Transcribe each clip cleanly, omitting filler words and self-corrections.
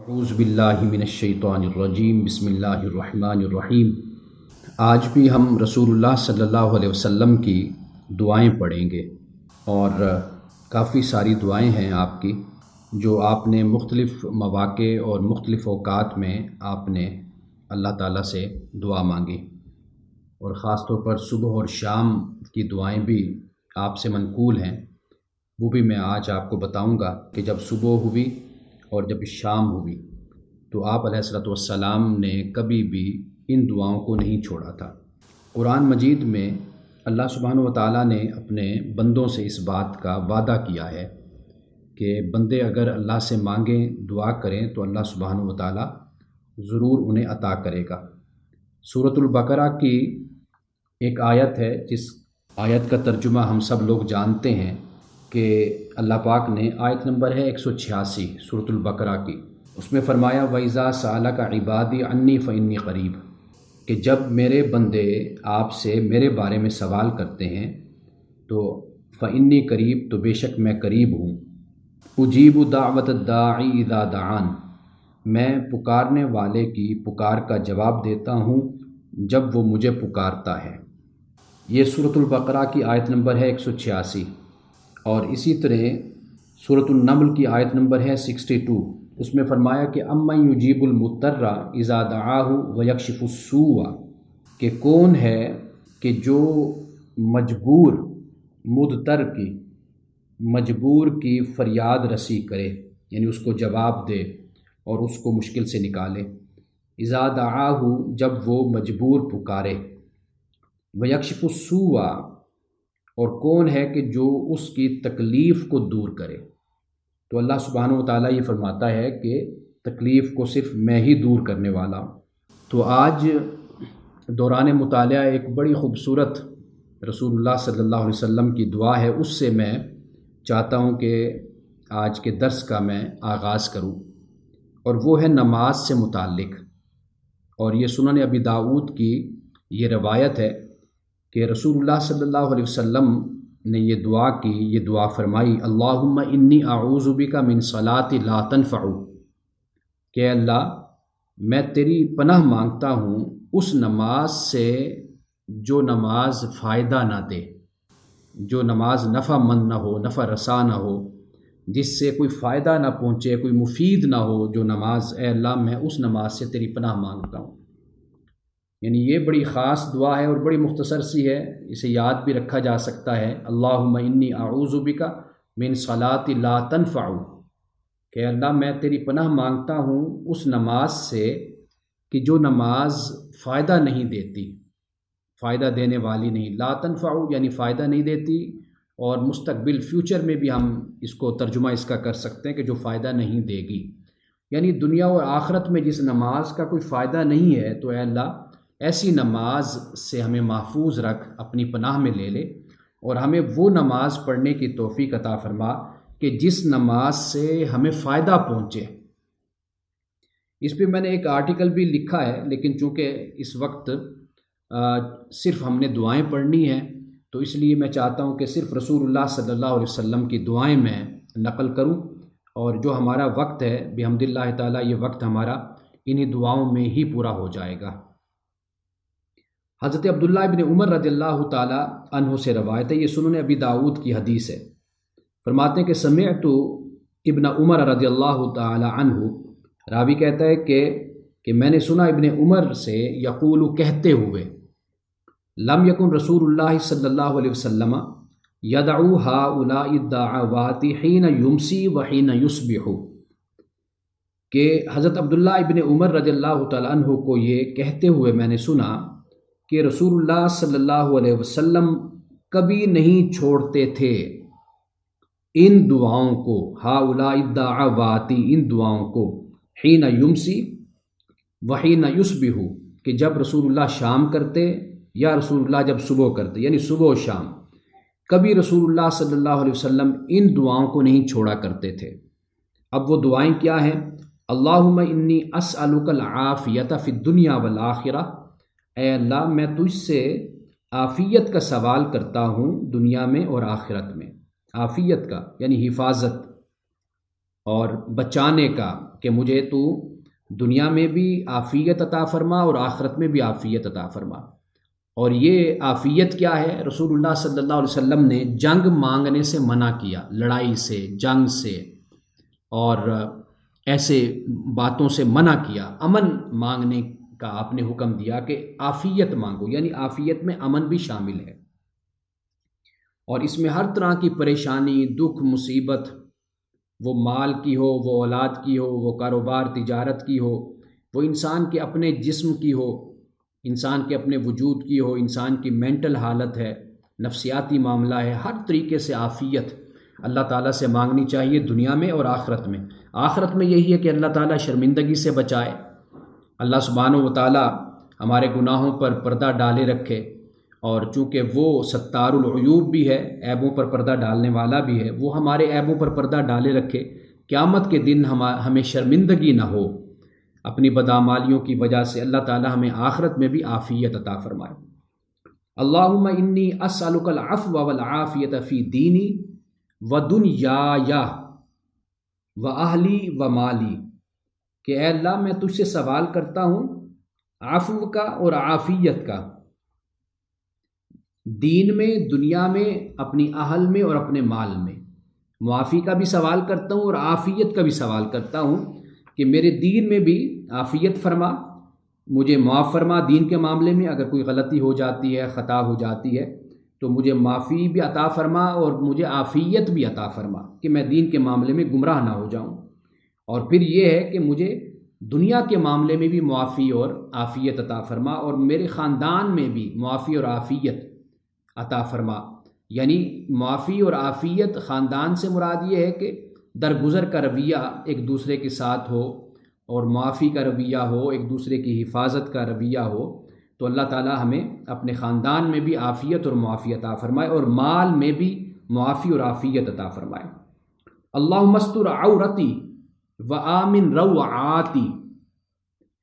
اعوذ باللہ من الشیطان الرجیم بسم اللہ الرحمن الرحیم۔ آج بھی ہم رسول اللہ صلی اللہ علیہ وسلم کی دعائیں پڑھیں گے، اور کافی ساری دعائیں ہیں آپ کی جو آپ نے مختلف مواقع اور مختلف اوقات میں آپ نے اللہ تعالیٰ سے دعا مانگی، اور خاص طور پر صبح اور شام کی دعائیں بھی آپ سے منقول ہیں۔ وہ بھی میں آج آپ کو بتاؤں گا کہ جب صبح ہوئی اور جب شام ہوئی تو آپ علیہ الصلوۃ والسلام نے کبھی بھی ان دعاؤں کو نہیں چھوڑا تھا۔ قرآن مجید میں اللہ سبحانہ و تعالیٰ نے اپنے بندوں سے اس بات کا وعدہ کیا ہے کہ بندے اگر اللہ سے مانگیں، دعا کریں تو اللہ سبحانہ و تعالیٰ ضرور انہیں عطا کرے گا۔ سورۃ البقرہ کی ایک آیت ہے جس آیت کا ترجمہ ہم سب لوگ جانتے ہیں کہ اللہ پاک نے آیت نمبر ہے 186 سورۃ البقرہ کی، اس میں فرمایا وَإِذَا سَأَلَكَ عِبَادِي عَنِّي فَإِنِّي قَرِيبٌ، کہ جب میرے بندے آپ سے میرے بارے میں سوال کرتے ہیں تو فَإِنِّي قریب، تو بے شک میں قریب ہوں۔ أُجِيبُ دَعْوَةَ الدَّاعِ إِذَا دَعَانِ، میں پکارنے والے کی پکار کا جواب دیتا ہوں جب وہ مجھے پکارتا ہے۔ یہ سورۃ البقرہ کی آیت نمبر ہے 186، اور اسی طرح سورۃ النمل کی آیت نمبر ہے 62، اس میں فرمایا کہ اَمَّن يُجِيبُ الْمُضْطَرَّ إِذَا دَعَاهُ وَيَكْشِفُ السُّوءَ، کہ کون ہے کہ جو مجبور کی فریاد رسی کرے، یعنی اس کو جواب دے اور اس کو مشکل سے نکالے۔ اذا دعاہ، جب وہ مجبور پکارے، وَيَكْشِفُ السُّوءَ، اور کون ہے کہ جو اس کی تکلیف کو دور کرے۔ تو اللہ سبحانہ و تعالیٰ یہ فرماتا ہے کہ تکلیف کو صرف میں ہی دور کرنے والا ہوں۔ تو آج دوران مطالعہ ایک بڑی خوبصورت رسول اللہ صلی اللہ علیہ وسلم کی دعا ہے، اس سے میں چاہتا ہوں کہ آج کے درس کا میں آغاز کروں، اور وہ ہے نماز سے متعلق۔ اور یہ سنن ابی داؤد کی یہ روایت ہے کہ رسول اللہ صلی اللہ علیہ وسلم نے یہ دعا کی، یہ دعا فرمائی اللہم انی اعوذ بک من صلاۃ لا تنفع، کہ اللہ میں تیری پناہ مانگتا ہوں اس نماز سے جو نماز فائدہ نہ دے، جو نماز نفع مند نہ ہو، نفع رساں نہ ہو، جس سے کوئی فائدہ نہ پہنچے، کوئی مفید نہ ہو جو نماز، اے اللہ میں اس نماز سے تیری پناہ مانگتا ہوں۔ یعنی یہ بڑی خاص دعا ہے اور بڑی مختصر سی ہے، اسے یاد بھی رکھا جا سکتا ہے۔ اللہم انی اعوذ بک من صلاۃ لا تنفع، کہ اللہ میں تیری پناہ مانگتا ہوں اس نماز سے کہ جو نماز فائدہ نہیں دیتی، فائدہ دینے والی نہیں۔ لا تنفع یعنی فائدہ نہیں دیتی، اور مستقبل فیوچر میں بھی ہم اس کو ترجمہ اس کا کر سکتے ہیں کہ جو فائدہ نہیں دے گی، یعنی دنیا اور آخرت میں جس نماز کا کوئی فائدہ نہیں ہے، تو اے اللہ ایسی نماز سے ہمیں محفوظ رکھ، اپنی پناہ میں لے لے، اور ہمیں وہ نماز پڑھنے کی توفیق عطا فرما کہ جس نماز سے ہمیں فائدہ پہنچے۔ اس پہ میں نے ایک آرٹیکل بھی لکھا ہے، لیکن چونکہ اس وقت صرف ہم نے دعائیں پڑھنی ہیں، تو اس لیے میں چاہتا ہوں کہ صرف رسول اللہ صلی اللہ علیہ وسلم کی دعائیں میں نقل کروں، اور جو ہمارا وقت ہے بحمد اللہ تعالیٰ، یہ وقت ہمارا انہی دعاؤں میں ہی پورا ہو جائے گا۔ حضرت عبداللہ ابن عمر رضی اللہ تعالیٰ عنہ سے روایت ہے، یہ سنن ابی داؤد کی حدیث ہے، فرماتے ہیں کہ سمعت ابن عمر رضی اللہ تعالیٰ عنہ، راوی کہتا ہے کہ میں نے سنا ابن عمر سے یقول، کہتے ہوئے، لم یکن رسول اللہ صلی اللہ علیہ وسلم یدعو ہؤلاء الدعوات حین یمسی وحین یصبح، کہ حضرت عبداللہ ابن عمر رضی اللہ تعالیٰ عنہ کو یہ کہتے ہوئے میں نے سنا کہ رسول اللہ صلی اللہ علیہ وسلم کبھی نہیں چھوڑتے تھے ان دعاؤں کو، ہؤلاء الدعوات، ان دعاؤں کو، حین یمسی وحین یصبح، کہ جب رسول اللہ شام کرتے یا رسول اللہ جب صبح کرتے، یعنی صبح و شام، کبھی رسول اللہ صلی اللہ علیہ وسلم ان دعاؤں کو نہیں چھوڑا کرتے تھے۔ اب وہ دعائیں کیا ہیں؟ اللہم انی اسألک العافیۃ فی الدنیا والآخرہ، اے اللہ میں تجھ سے عافیت کا سوال کرتا ہوں دنیا میں اور آخرت میں۔ عافیت کا یعنی حفاظت اور بچانے کا، کہ مجھے تو دنیا میں بھی عافیت عطا فرما اور آخرت میں بھی عافیت عطا فرما۔ اور یہ عافیت کیا ہے؟ رسول اللہ صلی اللہ علیہ وسلم نے جنگ مانگنے سے منع کیا، لڑائی سے، جنگ سے اور ایسے باتوں سے منع کیا۔ امن مانگنے کا آپ نے حکم دیا کہ عافیت مانگو، یعنی عافیت میں امن بھی شامل ہے، اور اس میں ہر طرح کی پریشانی، دکھ، مصیبت، وہ مال کی ہو، وہ اولاد کی ہو، وہ کاروبار تجارت کی ہو، وہ انسان کے اپنے جسم کی ہو، انسان کے اپنے وجود کی ہو، انسان کی مینٹل حالت ہے، نفسیاتی معاملہ ہے، ہر طریقے سے عافیت اللہ تعالیٰ سے مانگنی چاہیے، دنیا میں اور آخرت میں۔ آخرت میں یہی ہے کہ اللہ تعالیٰ شرمندگی سے بچائے، اللہ سبحانہ و تعالیٰ ہمارے گناہوں پر پردہ ڈالے رکھے، اور چونکہ وہ ستار العیوب بھی ہے، عیبوں پر پردہ ڈالنے والا بھی ہے، وہ ہمارے عیبوں پر پردہ ڈالے رکھے، قیامت کے دن ہمیں شرمندگی نہ ہو اپنی بدعمالیوں کی وجہ سے۔ اللہ تعالیٰ ہمیں آخرت میں بھی عافیت عطا فرمائے۔ اللہم انی اسألک العفو والعافیت فی دینی و دنیای و اہلی و مالی، کہ اے اللہ میں تجھ سے سوال کرتا ہوں عفو کا اور عافیت کا، دین میں، دنیا میں، اپنی اہل میں اور اپنے مال میں۔ معافی کا بھی سوال کرتا ہوں اور عافیت کا بھی سوال کرتا ہوں کہ میرے دین میں بھی عافیت فرما، مجھے معاف فرما دین کے معاملے میں، اگر کوئی غلطی ہو جاتی ہے، خطا ہو جاتی ہے تو مجھے معافی بھی عطا فرما اور مجھے عافیت بھی عطا فرما کہ میں دین کے معاملے میں گمراہ نہ ہو جاؤں۔ اور پھر یہ ہے کہ مجھے دنیا کے معاملے میں بھی معافی اور عافیت عطا فرما، اور میرے خاندان میں بھی معافی اور عافیت عطا فرما۔ یعنی معافی اور عافیت خاندان سے مراد یہ ہے کہ درگزر کا رویہ ایک دوسرے کے ساتھ ہو، اور معافی کا رویہ ہو، ایک دوسرے کی حفاظت کا رویہ ہو، تو اللہ تعالیٰ ہمیں اپنے خاندان میں بھی عافیت اور معافی عطا فرمائے، اور مال میں بھی معافی اور عافیت عطا فرمائے۔ اللہم استر عورتی وآمن روعاتی،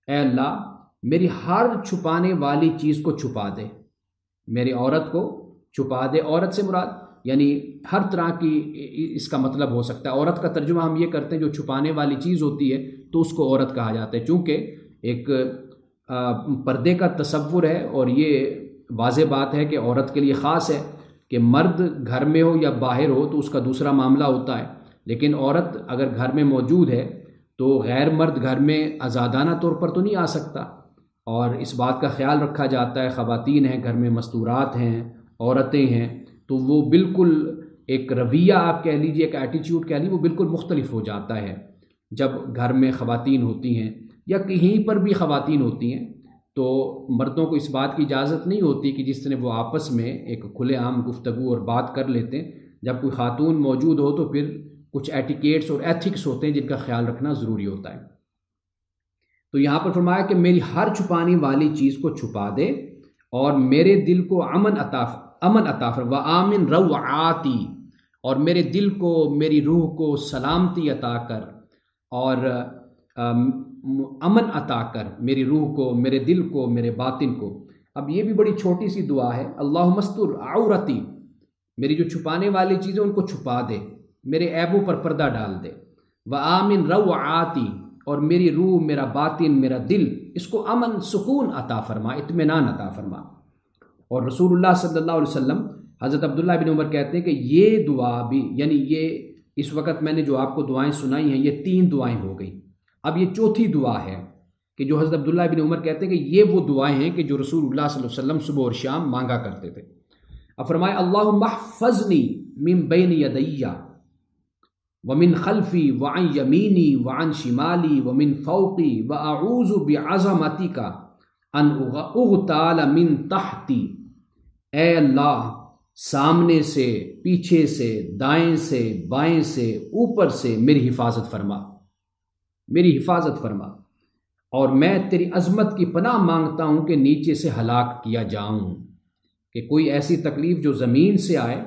اے اللہ میری ہر چھپانے والی چیز کو چھپا دے، میری عورت کو چھپا دے۔ عورت سے مراد یعنی ہر طرح کی، اس کا مطلب ہو سکتا ہے، عورت کا ترجمہ ہم یہ کرتے ہیں جو چھپانے والی چیز ہوتی ہے تو اس کو عورت کہا جاتا ہے، چونکہ ایک پردے کا تصور ہے، اور یہ واضح بات ہے کہ عورت کے لیے خاص ہے کہ مرد گھر میں ہو یا باہر ہو تو اس کا دوسرا معاملہ ہوتا ہے، لیکن عورت اگر گھر میں موجود ہے تو غیر مرد گھر میں آزادانہ طور پر تو نہیں آ سکتا، اور اس بات کا خیال رکھا جاتا ہے، خواتین ہیں گھر میں، مستورات ہیں، عورتیں ہیں، تو وہ بالکل ایک رویہ آپ کہہ لیجیے، ایک ایٹیچیوڈ کہہ لیجیے، وہ بالکل مختلف ہو جاتا ہے جب گھر میں خواتین ہوتی ہیں یا کہیں پر بھی خواتین ہوتی ہیں، تو مردوں کو اس بات کی اجازت نہیں ہوتی کہ جس طرح وہ آپس میں ایک کھلے عام گفتگو اور بات کر لیتے ہیں، جب کوئی خاتون موجود ہو تو پھر کچھ ایٹیکیٹس اور ایتھکس ہوتے ہیں جن کا خیال رکھنا ضروری ہوتا ہے۔ تو یہاں پر فرمایا کہ میری ہر چھپانے والی چیز کو چھپا دے، اور میرے دل کو امن عطا فرما، وآمن روعاتی، اور میرے دل کو، میری روح کو سلامتی عطا کر، اور امن عطا کر میری روح کو، میرے دل کو، میرے باطن کو۔ اب یہ بھی بڑی چھوٹی سی دعا ہے، اللہم استر عورتی، میری جو چھپانے والی چیزیں ان کو چھپا دے، میرے عیبوں پر پردہ ڈال دے، وآمن روعاتی، اور میری روح، میرا باطن، میرا دل، اس کو امن، سکون عطا فرما، اطمینان عطا فرما۔ اور رسول اللہ صلی اللہ علیہ وسلم، حضرت عبداللہ بن عمر کہتے ہیں کہ یہ دعا بھی، یعنی یہ اس وقت میں نے جو آپ کو دعائیں سنائی ہیں یہ 3 دعائیں ہو گئیں، اب یہ 4تھی دعا ہے کہ جو حضرت عبداللہ بن عمر کہتے ہیں کہ یہ وہ دعائیں ہیں کہ جو رسول اللہ صلی اللہ علیہ وسلم صبح اور شام مانگا کرتے تھے۔ اب فرمائے اللہم احفظنی من بین یدی ومن خلفی وعن یمینی وعن شمالی ومن فوقی واعوذ بعظمتک ان اغتال من تحتی، اے اللہ سامنے سے، پیچھے سے، دائیں سے، بائیں سے، اوپر سے میری حفاظت فرما، میری حفاظت فرما، اور میں تیری عظمت کی پناہ مانگتا ہوں کہ نیچے سے ہلاک کیا جاؤں، کہ کوئی ایسی تکلیف جو زمین سے آئے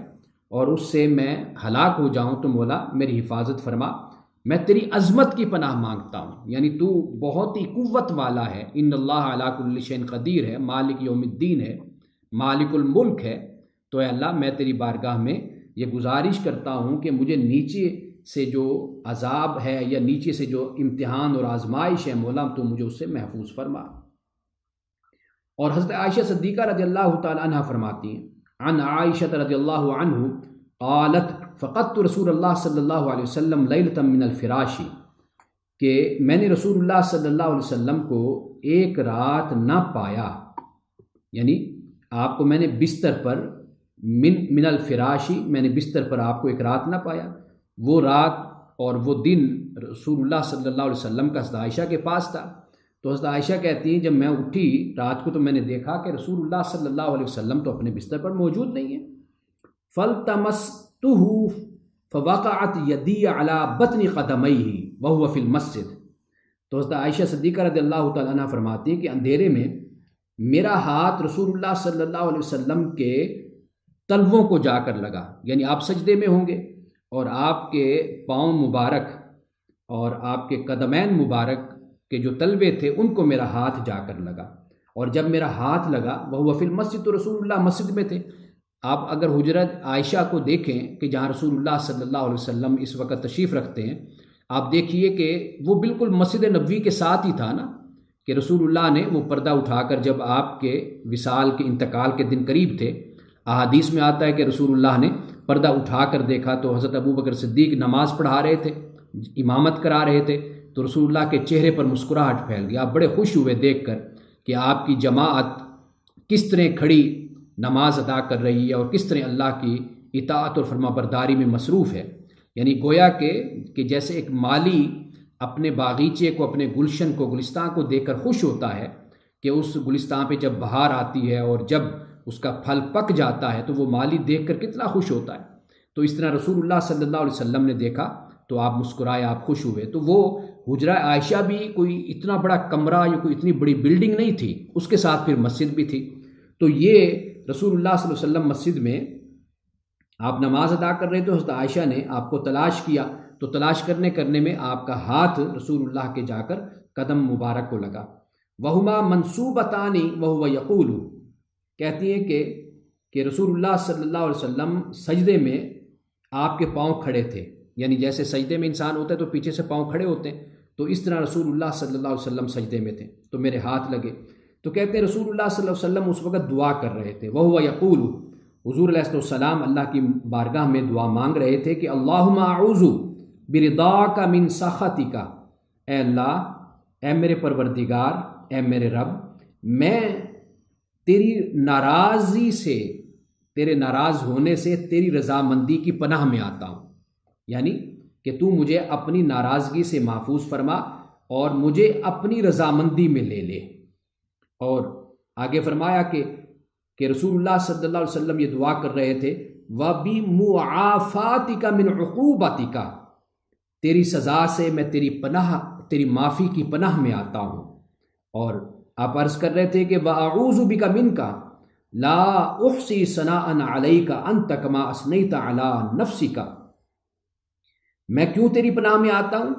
اور اس سے میں ہلاک ہو جاؤں، تو مولا میری حفاظت فرما، میں تیری عظمت کی پناہ مانگتا ہوں، یعنی تو بہت ہی قوت والا ہے، ان اللہ علی کل شیء قدیر ہے، مالک یوم الدین ہے، مالک الملک ہے، تو اے اللہ میں تیری بارگاہ میں یہ گزارش کرتا ہوں کہ مجھے نیچے سے جو عذاب ہے یا نیچے سے جو امتحان اور آزمائش ہے مولا تو مجھے اس سے محفوظ فرما۔ اور حضرت عائشہ صدیقہ رضی اللہ تعالی عنہ فرماتی ہیں عن عائشہ رضی اللہ عنہ قالت فقدت رسول اللہ صلی اللہ علیہ وسلم لیلۃ من الفراش، کہ میں نے رسول اللہ صلی اللہ علیہ وسلم کو ایک رات نہ پایا، یعنی آپ کو میں نے بستر پر من الفراشی، میں نے بستر پر آپ کو ایک رات نہ پایا۔ وہ رات اور وہ دن رسول اللہ صلی اللہ علیہ وسلم کا حضرت عائشہ کے پاس تھا۔ تو حضرت عائشہ کہتی ہیں جب میں اٹھی رات کو تو میں نے دیکھا کہ رسول اللہ صلی اللہ علیہ وسلم تو اپنے بستر پر موجود نہیں ہیں۔ فَالْتَمَسْتُهُ فَوَقَعَتْ يَدِي عَلَى بَطْنِ قَدَمَيْهِ وَهُوَ فِي الْمَسْجِدِ۔ تو حضرت عائشہ صدیقہ رضی اللہ تعالیٰ عنہ فرماتی ہیں کہ اندھیرے میں میرا ہاتھ رسول اللہ صلی اللہ علیہ وسلم کے تلووں کو جا کر لگا، یعنی آپ سجدے میں ہوں گے اور آپ کے پاؤں مبارک اور آپ کے قدمین مبارک کے جو تلوے تھے ان کو میرا ہاتھ جا کر لگا، اور جب میرا ہاتھ لگا وہ فی المسجد، تو رسول اللہ مسجد میں تھے۔ آپ اگر حجرت عائشہ کو دیکھیں کہ جہاں رسول اللہ صلی اللہ علیہ وسلم اس وقت تشریف رکھتے ہیں، آپ دیکھیے کہ وہ بالکل مسجد نبوی کے ساتھ ہی تھا نا، کہ رسول اللہ نے وہ پردہ اٹھا کر جب آپ کے وصال کے انتقال کے دن قریب تھے، احادیث میں آتا ہے کہ رسول اللہ نے پردہ اٹھا کر دیکھا تو حضرت ابو بکر صدیق نماز پڑھا رہے تھے، امامت کرا رہے تھے، تو رسول اللہ کے چہرے پر مسکراہٹ پھیل گئی۔ آپ بڑے خوش ہوئے دیکھ کر کہ آپ کی جماعت کس طرح کھڑی نماز ادا کر رہی ہے اور کس طرح اللہ کی اطاعت اور فرما برداری میں مصروف ہے۔ یعنی گویا کہ جیسے ایک مالی اپنے باغیچے کو، اپنے گلشن کو، گلستان کو دیکھ کر خوش ہوتا ہے کہ اس گلستان پہ جب بہار آتی ہے اور جب اس کا پھل پک جاتا ہے تو وہ مالی دیکھ کر کتنا خوش ہوتا ہے، تو اس طرح رسول اللہ صلی اللہ علیہ وسلم نے دیکھا تو آپ مسکرائے، آپ خوش ہوئے۔ تو وہ حجرہ عائشہ بھی کوئی اتنا بڑا کمرہ یا کوئی اتنی بڑی بلڈنگ نہیں تھی، اس کے ساتھ پھر مسجد بھی تھی۔ تو یہ رسول اللہ صلی اللہ علیہ وسلم مسجد میں آپ نماز ادا کر رہے تھے، حضرت عائشہ نے آپ کو تلاش کیا، تو تلاش کرنے میں آپ کا ہاتھ رسول اللہ کے جا کر قدم مبارک کو لگا۔ وہما منصوبتان وہو یقول، کہتی ہیں کہ رسول اللہ صلی اللہ علیہ وسلم سجدے میں آپ کے پاؤں کھڑے تھے، یعنی جیسے سجدے میں انسان ہوتا ہے تو پیچھے سے پاؤں کھڑے ہوتے ہیں، تو اس طرح رسول اللہ صلی اللہ علیہ وسلم سجدے میں تھے تو میرے ہاتھ لگے۔ تو کہتے ہیں رسول اللہ صلی اللہ علیہ وسلم اس وقت دعا کر رہے تھے، وہو یقول، حضور علیہ السلام اللہ کی بارگاہ میں دعا مانگ رہے تھے کہ اللہم اعوذ برضاک من سخطک، اے اللہ، اے میرے پروردگار، اے میرے رب، میں تیری ناراضی سے، تیرے ناراض ہونے سے تیری رضامندی کی پناہ میں آتا ہوں، یعنی کہ تو مجھے اپنی ناراضگی سے محفوظ فرما اور مجھے اپنی رضامندی میں لے لے۔ اور آگے فرمایا کہ رسول اللہ صلی اللہ علیہ وسلم یہ دعا کر رہے تھے وَبِمُعَافَاتِكَ مِنْ عُقُوبَتِكَ، تیری سزا سے میں تیری معافی کی پناہ میں آتا ہوں۔ اور آپ عرض کر رہے تھے کہ وَأَعُوذُ بِكَ مِنْكَ لَا أُحْصِي ثَنَاءً عَلَيْكَ أَنْتَ كَمَا أَثْنَيْتَ عَلَى نَفْسِكَ، میں کیوں تیری پناہ میں آتا ہوں؟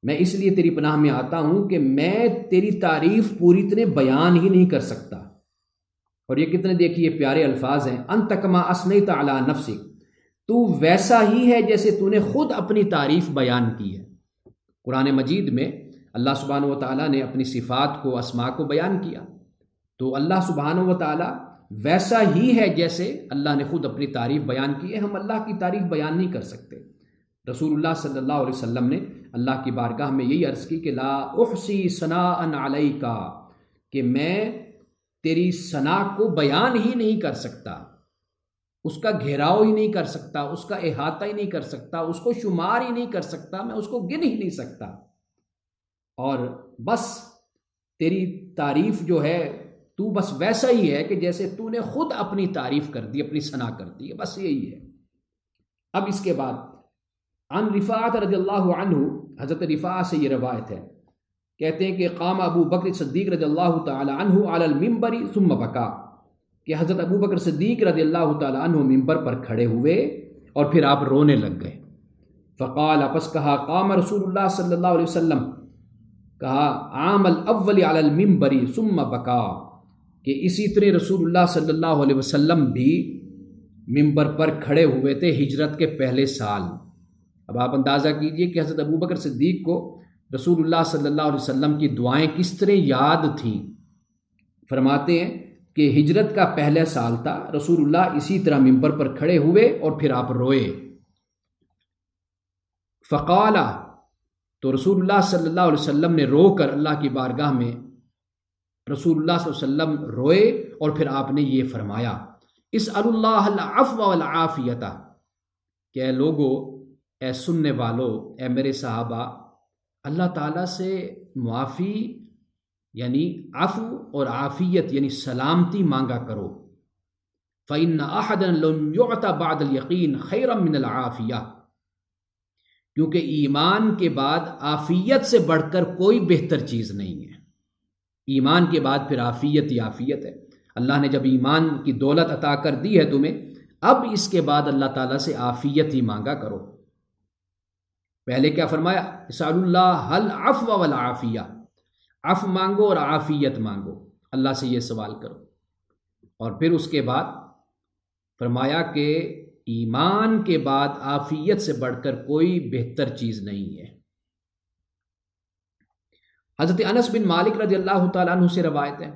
میں اس لیے تیری پناہ میں آتا ہوں کہ میں تیری تعریف پوری طرح بیان ہی نہیں کر سکتا۔ اور یہ کتنے دیکھیے پیارے الفاظ ہیں، انت کما اثنیت علی نفسک، تو ویسا ہی ہے جیسے تو نے خود اپنی تعریف بیان کی ہے۔ قرآن مجید میں اللہ سبحانہ و تعالیٰ نے اپنی صفات کو، اسماء کو بیان کیا، تو اللہ سبحانہ و تعالیٰ ویسا ہی ہے جیسے اللہ نے خود اپنی تعریف بیان کی ہے۔ ہم اللہ کی تعریف بیان نہیں کر سکتے۔ رسول اللہ صلی اللہ علیہ وسلم نے اللہ کی بارگاہ میں یہی عرض کی کہ لا احصی ثناء علیک، کہ میں تیری ثنا کو بیان ہی نہیں کر سکتا، اس کا گھیراؤ ہی نہیں کر سکتا، اس کا احاطہ ہی نہیں کر سکتا، اس کو شمار ہی نہیں کر سکتا، میں اس کو گن ہی نہیں سکتا۔ اور بس تیری تعریف جو ہے تو بس ویسا ہی ہے کہ جیسے تو نے خود اپنی تعریف کر دی، اپنی ثنا کر دی ہے، بس یہی ہے۔ اب اس کے بعد عن رفاعۃ رضی اللہ عنہ، حضرت رفاعہ سے یہ روایت ہے، کہتے ہیں کہ قام ابو بکر صدیق رضی اللہ تعالی عنہ علی المنبر ثم بکا، کہ حضرت ابو بکر صدیق رضی اللہ تعالی عنہ ممبر پر کھڑے ہوئے اور پھر آپ رونے لگ گئے۔ فقال، پس کہا، قام رسول اللہ صلی اللہ علیہ وسلم، کہا عام الاول علی المنبر ثم بکا، کہ اسی طرح رسول اللہ صلی اللہ علیہ وسلم بھی ممبر پر کھڑے ہوئے تھے ہجرت کے پہلے سال، اب آپ اندازہ کیجئے کہ حضرت ابوبکر صدیق کو رسول اللہ صلی اللہ علیہ وسلم کی دعائیں کس طرح یاد تھیں۔ فرماتے ہیں کہ ہجرت کا پہلا سال تھا، رسول اللہ اسی طرح ممبر پر کھڑے ہوئے اور پھر آپ روئے۔ فقال، تو رسول اللہ صلی اللہ علیہ وسلم نے رو کر اللہ کی بارگاہ میں رسول اللہ صلی اللہ علیہ وسلم روئے اور پھر آپ نے یہ فرمایا، اسأل اللہ العفو والعافیۃ، کہ اے لوگو، اے سننے والو، اے میرے صحابہ، اللہ تعالیٰ سے معافی یعنی عفو اور عافیت یعنی سلامتی مانگا کرو۔ فإن أحدا لم يعط بعد اليقین خیرا من العافیہ، کیونکہ ایمان کے بعد عافیت سے بڑھ کر کوئی بہتر چیز نہیں ہے۔ ایمان کے بعد پھر عافیت ہی عافیت ہے۔ اللہ نے جب ایمان کی دولت عطا کر دی ہے تمہیں، اب اس کے بعد اللہ تعالیٰ سے عافیت ہی مانگا کرو۔ پہلے کیا فرمایا؟ اسأل اللہ العفو والعافیہ، عفو مانگو اور عافیت مانگو، اللہ سے یہ سوال کرو۔ اور پھر اس کے بعد فرمایا کہ ایمان کے بعد عافیت سے بڑھ کر کوئی بہتر چیز نہیں ہے۔ حضرت انس بن مالک رضی اللہ تعالیٰ عنہ سے روایت ہے،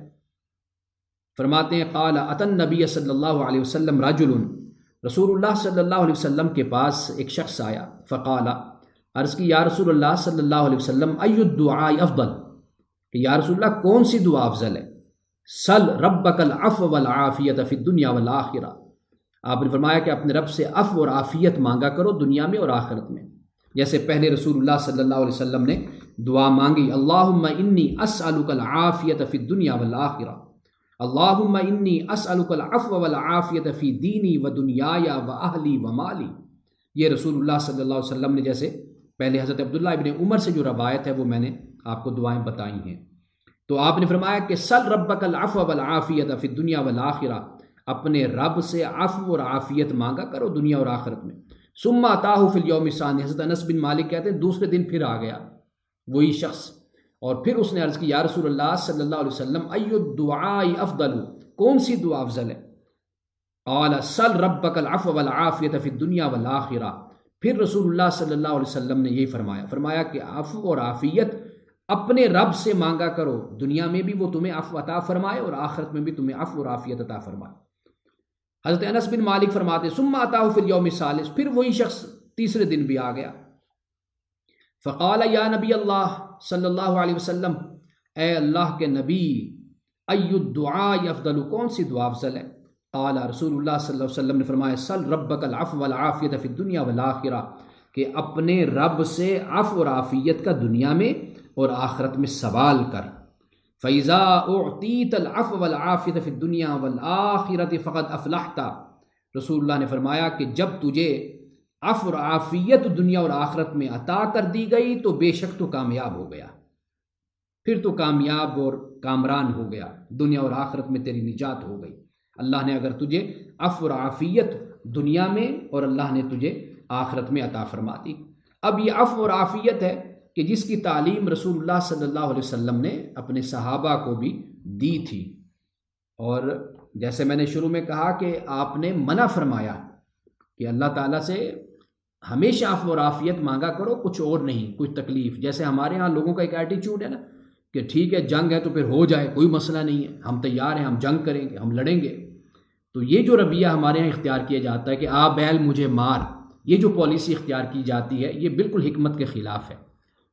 فرماتے ہیں قال اتى النبی صلی اللہ علیہ وسلم رجل، رسول اللہ صلی اللہ علیہ وسلم کے پاس ایک شخص آیا، فقال، عرض کی یا رسول اللہ صلی اللہ علیہ وسلم ای الدعاء افضل، کہ یا رسول اللہ کون سی دعا افضل ہے؟ سل ربک العفو والعافیت فی الدنیا والآخرہ، آپ نے فرمایا کہ اپنے رب سے عفو اور عافیت مانگا کرو دنیا میں اور آخرت میں۔ جیسے پہلے رسول اللہ صلی اللہ علیہ وسلم نے دعا مانگی، اللہم انی اسألک العافیت فی الدنیا والآخرہ، اللہم انی اسألک العفو والعافیت فی دینی و دنیای و اہلی و مالی۔ یہ رسول اللہ صلی اللہ علیہ وسلم نے جیسے پہلے حضرت عبداللہ ابن عمر سے جو روایت ہے وہ میں نے آپ کو دعائیں بتائی ہیں، تو آپ نے فرمایا کہ سل ربک العفو والعافیت فی الدنیا والآخرہ، اپنے رب سے عفو اور عافیت مانگا کرو دنیا اور آخرت میں۔ ثم اتاہ فی الیوم الثانی، حضرت انس بن مالک کہتے ہیں دوسرے دن پھر آ گیا وہی شخص، اور پھر اس نے عرض کی یا رسول اللہ صلی اللہ علیہ وسلم ای الدعاء افضل، کون سی دعا افضل ہے؟ قال سل ربک العفو والعافیت فی الدنیا والآخرہ، پھر رسول اللہ صلی اللہ علیہ وسلم نے یہی فرمایا کہ عفو اور عافیت اپنے رب سے مانگا کرو، دنیا میں بھی وہ تمہیں عفو عطا فرمائے اور آخرت میں بھی تمہیں عفو اور عافیت عطا فرمائے۔ حضرت انس بن مالک فرماتے ثم اتاہ فی الیوم الثالث، پھر وہی شخص تیسرے دن بھی آ گیا، فقال یا نبی اللہ صلی اللہ علیہ وسلم، اے اللہ کے نبی، ای الدعاء افضل، کون سی دعا افضل ہے؟ قال رسول اللہ صلی اللہ علیہ وسلم نے فرمایا سل ربک العفو والعافیت فی الدنیا والآخرہ، کہ اپنے رب سے عفو اور عافیت کا دنیا میں اور آخرت میں سوال کر۔ فَإِذَا أُعْطِيتَ الْعَفْوَ وَالْعَافِيَةَ فِي الدُّنْيَا وَالْآخِرَةِ فَقَدْ أَفْلَحْتَ، رسول اللہ نے فرمایا کہ جب تجھے عفو اور عافیت دنیا اور آخرت میں عطا کر دی گئی تو بے شک تو کامیاب ہو گیا، پھر تو کامیاب اور کامران ہو گیا، دنیا اور آخرت میں تیری نجات ہو گئی۔ اللہ نے اگر تجھے عفو اور عافیت دنیا میں اور اللہ نے تجھے آخرت میں عطا فرما دی۔ اب یہ عفو اور عافیت ہے کہ جس کی تعلیم رسول اللہ صلی اللہ علیہ وسلم نے اپنے صحابہ کو بھی دی تھی، اور جیسے میں نے شروع میں کہا کہ آپ نے منع فرمایا کہ اللہ تعالیٰ سے ہمیشہ عفو اور عافیت مانگا کرو، کچھ اور نہیں، کچھ تکلیف، جیسے ہمارے ہاں لوگوں کا ایک ایٹیچیوڈ ہے نا کہ ٹھیک ہے جنگ ہے تو پھر ہو جائے، کوئی مسئلہ نہیں ہے، ہم تیار ہیں، ہم جنگ کریں گے، ہم لڑیں گے۔ تو یہ جو رویہ ہمارے ہاں اختیار کیا جاتا ہے کہ آ بیل مجھے مار، یہ جو پالیسی اختیار کی جاتی ہے یہ بالکل حکمت کے خلاف ہے،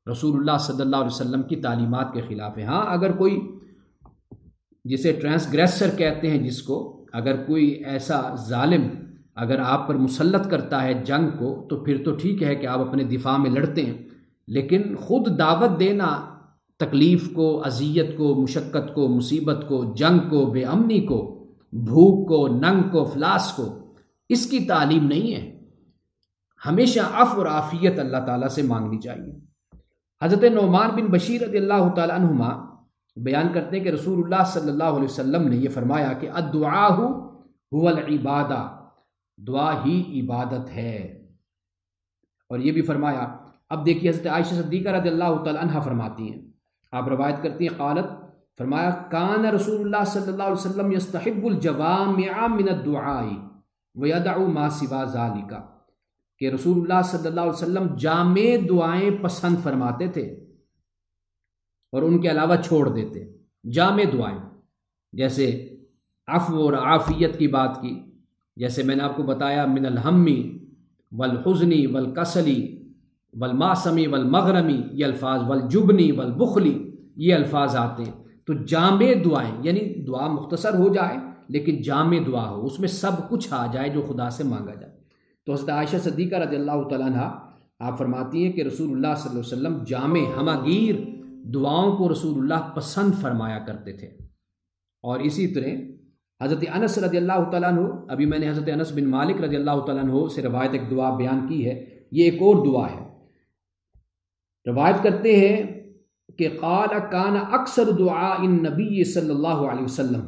رسول اللہ صلی اللہ علیہ وسلم کی تعلیمات کے خلاف ہے۔ ہاں اگر کوئی جسے ٹرانسگریسر کہتے ہیں جس کو، اگر کوئی ایسا ظالم اگر آپ پر مسلط کرتا ہے جنگ کو تو پھر تو ٹھیک ہے کہ آپ اپنے دفاع میں لڑتے ہیں، لیکن خود دعوت دینا تکلیف کو، اذیت کو، مشقت کو، مصیبت کو، جنگ کو، بے امنی کو، بھوک کو، ننگ کو، افلاس کو، اس کی تعلیم نہیں ہے۔ ہمیشہ عفو اور عافیت اللہ تعالیٰ سے مانگنی چاہیے۔ حضرت نعمان بن بشیر رضی اللہ تعالیٰ عنہما بیان کرتے ہیں کہ رسول اللہ صلی اللہ علیہ وسلم نے یہ فرمایا کہ الدعاء هو العبادہ، دعا ہی عبادت ہے۔ اور یہ بھی فرمایا، اب دیکھیے حضرت عائشہ صدیقہ رضی اللہ تعالیٰ عنہ فرماتی ہیں، آپ روایت کرتی ہیں، قالت، فرمایا کان رسول اللہ صلی اللہ علیہ وسلم یستحب الجوامع من الدعاء ویدع ما سوا ذالک، کہ رسول اللہ صلی اللہ علیہ وسلم جامع دعائیں پسند فرماتے تھے اور ان کے علاوہ چھوڑ دیتے. جامع دعائیں جیسے عفو اور عافیت کی بات کی، جیسے میں نے آپ کو بتایا من الہمی والحزنی والکسلی والماسمی والمغرمی، یہ الفاظ، والجبنی والبخلی، یہ الفاظ آتے ہیں. تو جامع دعائیں یعنی دعا مختصر ہو جائے لیکن جامع دعا ہو، اس میں سب کچھ آ جائے جو خدا سے مانگا جائے. تو حضرت عائشہ صدیقہ رضی اللہ تعالیٰ عنہ آپ فرماتی ہیں کہ رسول اللہ صلی اللہ علیہ وسلم جامع ہماگیر دعاؤں کو رسول اللہ پسند فرمایا کرتے تھے. اور اسی طرح حضرت انس رضی اللہ تعالیٰ عنہ، ابھی میں نے حضرت انس بن مالک رضی اللہ تعالیٰ عنہ سے روایت ایک دعا بیان کی ہے، یہ ایک اور دعا ہے. روایت کرتے ہیں کہ قال کان اکثر دعاء النبی صلی اللہ علیہ وسلم،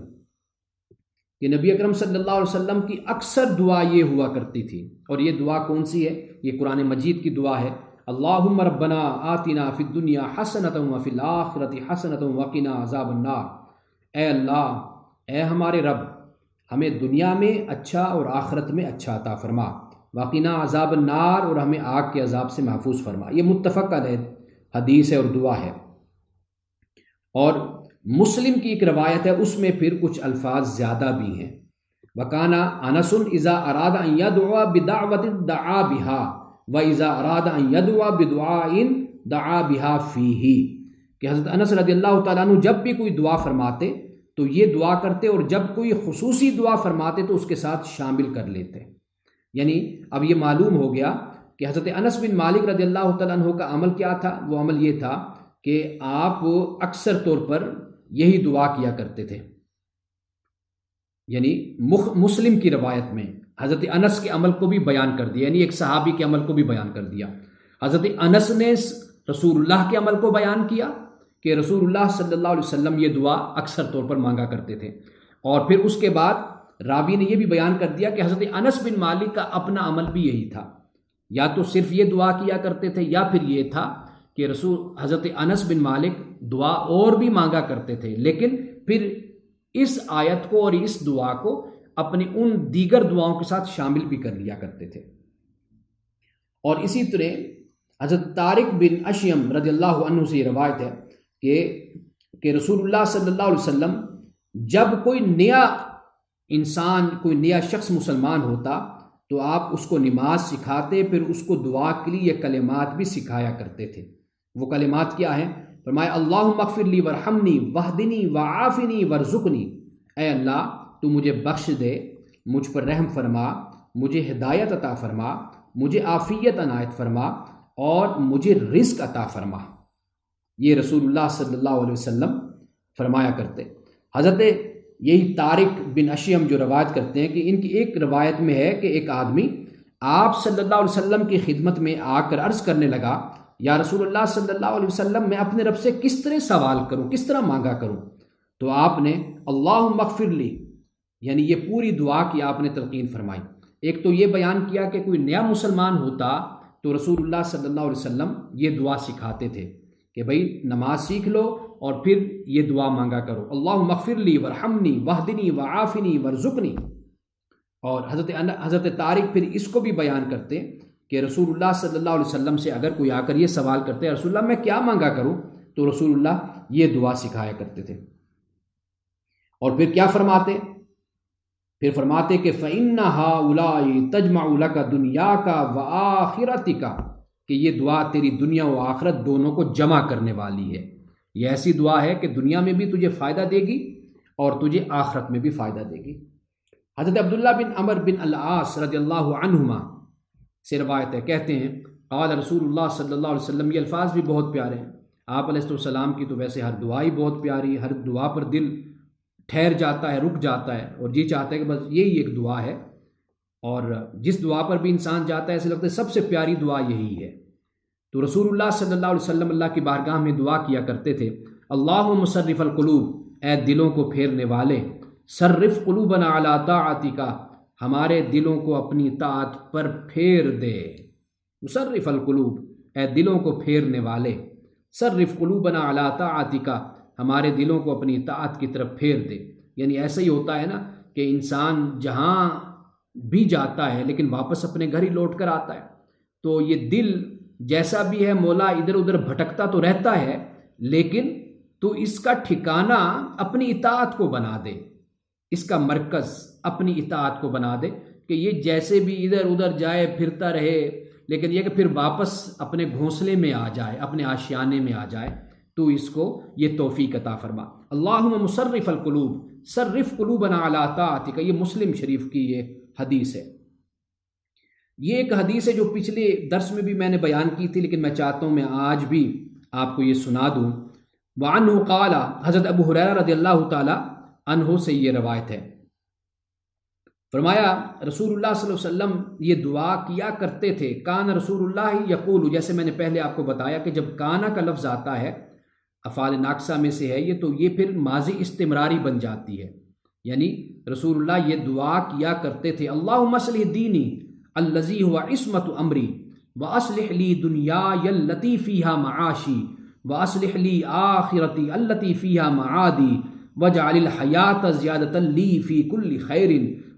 کہ نبی اکرم صلی اللہ علیہ وسلم کی اکثر دعا یہ ہوا کرتی تھی. اور یہ دعا کون سی ہے؟ یہ قرآن مجید کی دعا ہے. اللہم ربنا آتنا فی الدنیا حسنۃ وفی الآخرۃ حسنۃ وقنا عذاب النار. اے اللہ، اے ہمارے رب، ہمیں دنیا میں اچھا اور آخرت میں اچھا عطا فرما، وقنا عذاب النار، اور ہمیں آگ کے عذاب سے محفوظ فرما. یہ متفق علیہ حدیث ہے اور دعا ہے. اور مسلم کی ایک روایت ہے، اس میں پھر کچھ الفاظ زیادہ بھی ہیں. وَكَانَ أَنَسٌ إِذَا أَرَادَ أَن يَدْعُوَ بِدَعْوَةٍ دَعَا بِهَا وَإِذَا أَرَادَ أَن يَدْعُوَ بِدُعَاءٍ دَعَا بِهَا فِيهِ، کہ حضرت انس رضی اللہ تعالیٰ عنہ جب بھی کوئی دعا فرماتے تو یہ دعا کرتے، اور جب کوئی خصوصی دعا فرماتے تو اس کے ساتھ شامل کر لیتے. یعنی اب یہ معلوم ہو گیا کہ حضرت انس بن مالک رضی اللہ تعالیٰ عنہ کا عمل کیا تھا. وہ عمل یہ تھا کہ آپ اکثر طور پر یہی دعا کیا کرتے تھے. یعنی مسلم کی روایت میں حضرت انس کے عمل کو بھی بیان کر دیا، یعنی ایک صحابی کے عمل کو بھی بیان کر دیا. حضرت انس نے رسول اللہ کے عمل کو بیان کیا کہ رسول اللہ صلی اللہ علیہ وسلم یہ دعا اکثر طور پر مانگا کرتے تھے. اور پھر اس کے بعد راوی نے یہ بھی بیان کر دیا کہ حضرت انس بن مالک کا اپنا عمل بھی یہی تھا، یا تو صرف یہ دعا کیا کرتے تھے یا پھر یہ تھا کہ حضرت انس بن مالک دعا اور بھی مانگا کرتے تھے، لیکن پھر اس آیت کو اور اس دعا کو اپنی ان دیگر دعاؤں کے ساتھ شامل بھی کر لیا کرتے تھے. اور اسی طرح حضرت طارق بن اشیم رضی اللہ عنہ سے یہ روایت ہے کہ رسول اللہ صلی اللہ علیہ وسلم جب کوئی نیا انسان، کوئی نیا شخص مسلمان ہوتا تو آپ اس کو نماز سکھاتے، پھر اس کو دعا کے لیے یہ کلمات بھی سکھایا کرتے تھے. وہ کلمات کیا ہیں؟ فرمایا اللہم اغفر لی ورحمنی واہدنی وعافنی ورزقنی. اے اللہ، تو مجھے بخش دے، مجھ پر رحم فرما، مجھے ہدایت عطا فرما، مجھے عافیت عنایت فرما، اور مجھے رزق عطا فرما. یہ رسول اللہ صلی اللہ علیہ وسلم فرمایا کرتے. حضرت یہی طارق بن اشیم جو روایت کرتے ہیں کہ ان کی ایک روایت میں ہے کہ ایک آدمی آپ صلی اللہ علیہ وسلم کی خدمت میں آ کر عرض کرنے لگا، یا رسول اللہ صلی اللہ علیہ وسلم، میں اپنے رب سے کس طرح سوال کروں، کس طرح مانگا کروں؟ تو آپ نے اللہم اغفر لی، یعنی یہ پوری دعا کی آپ نے تلقین فرمائی. ایک تو یہ بیان کیا کہ کوئی نیا مسلمان ہوتا تو رسول اللہ صلی اللہ علیہ وسلم یہ دعا سکھاتے تھے کہ بھئی نماز سیکھ لو اور پھر یہ دعا مانگا کرو، اللہم اغفر لی ورحمنی واہدنی وعافنی ورزقنی. اور حضرت طارق پھر اس کو بھی بیان کرتے کہ رسول اللہ صلی اللہ علیہ وسلم سے اگر کوئی آ کر یہ سوال کرتے رسول اللہ میں کیا مانگا کروں، تو رسول اللہ یہ دعا سکھایا کرتے تھے. اور پھر کیا فرماتے؟ پھر فرماتے کہ فَإِنَّ هَؤُلَاءِ تَجْمَعُ لَكَ دُنْيَاكَ وَآخِرَتِكَ، کہ یہ دعا تیری دنیا و آخرت دونوں کو جمع کرنے والی ہے. یہ ایسی دعا ہے کہ دنیا میں بھی تجھے فائدہ دے گی اور تجھے آخرت میں بھی فائدہ دے گی. حضرت عبداللہ بن عمر بن العاص رضی اللہ عنہما سے روایت ہے، کہتے ہیں قال رسول اللہ صلی اللہ علیہ وسلم. یہ الفاظ بھی بہت پیارے ہیں. آپ علیہ السلام کی تو ویسے ہر دعا ہی بہت پیاری ہے، ہر دعا پر دل ٹھہر جاتا ہے، رک جاتا ہے اور جی چاہتا ہے کہ بس یہی ایک دعا ہے. اور جس دعا پر بھی انسان جاتا ہے ایسے لگتا ہے سب سے پیاری دعا یہی ہے. تو رسول اللہ صلی اللہ علیہ وسلم اللہ کی بارگاہ میں دعا کیا کرتے تھے، اللہم مصرف القلوب، اے دلوں کو پھیرنے والے، صرف قلوبنا علی طاعتک، ہمارے دلوں کو اپنی طاعت پر پھیر دے. مصرف القلوب، اے دلوں کو پھیرنے والے، صرف قلوبنا علی طاعتک، ہمارے دلوں کو اپنی طاعت کی طرف پھیر دے. یعنی ایسا ہی ہوتا ہے نا کہ انسان جہاں بھی جاتا ہے لیکن واپس اپنے گھر ہی لوٹ کر آتا ہے. تو یہ دل جیسا بھی ہے مولا ادھر ادھر بھٹکتا تو رہتا ہے، لیکن تو اس کا ٹھکانہ اپنی اطاعت کو بنا دے، اس کا مرکز اپنی اطاعت کو بنا دے کہ یہ جیسے بھی ادھر ادھر جائے پھرتا رہے، لیکن یہ کہ پھر واپس اپنے گھونسلے میں آ جائے، اپنے آشیانے میں آ جائے، تو اس کو یہ توفیق عطا فرما۔ اللہم مصرف القلوب صرف قلوبنا علی طاعتک، یہ مسلم شریف کی یہ حدیث ہے۔ یہ ایک حدیث ہے جو پچھلے درس میں بھی میں نے بیان کی تھی، لیکن میں چاہتا ہوں میں آج بھی آپ کو یہ سنا دوں۔ وعنہ قال، حضرت ابو ہریرہ رضی اللہ تعالی عنہ سے یہ روایت ہے، فرمایا رسول اللہ صلی اللہ علیہ وسلم یہ دعا کیا کرتے تھے، کان رسول اللہ یقول، جیسے میں نے پہلے آپ کو بتایا کہ جب کانا کا لفظ آتا ہے افعال ناقصہ میں سے ہے یہ، تو یہ پھر ماضی استمراری بن جاتی ہے، یعنی رسول اللہ یہ دعا کیا کرتے تھے، اللہم اصلح دینی الذی هو عصمت امری واصلح لی دنیای التی فیہا معاشی واصلح لی آخرتی التی فیہا معادی واجعل الحیات زیادۃ لی فی کل خیر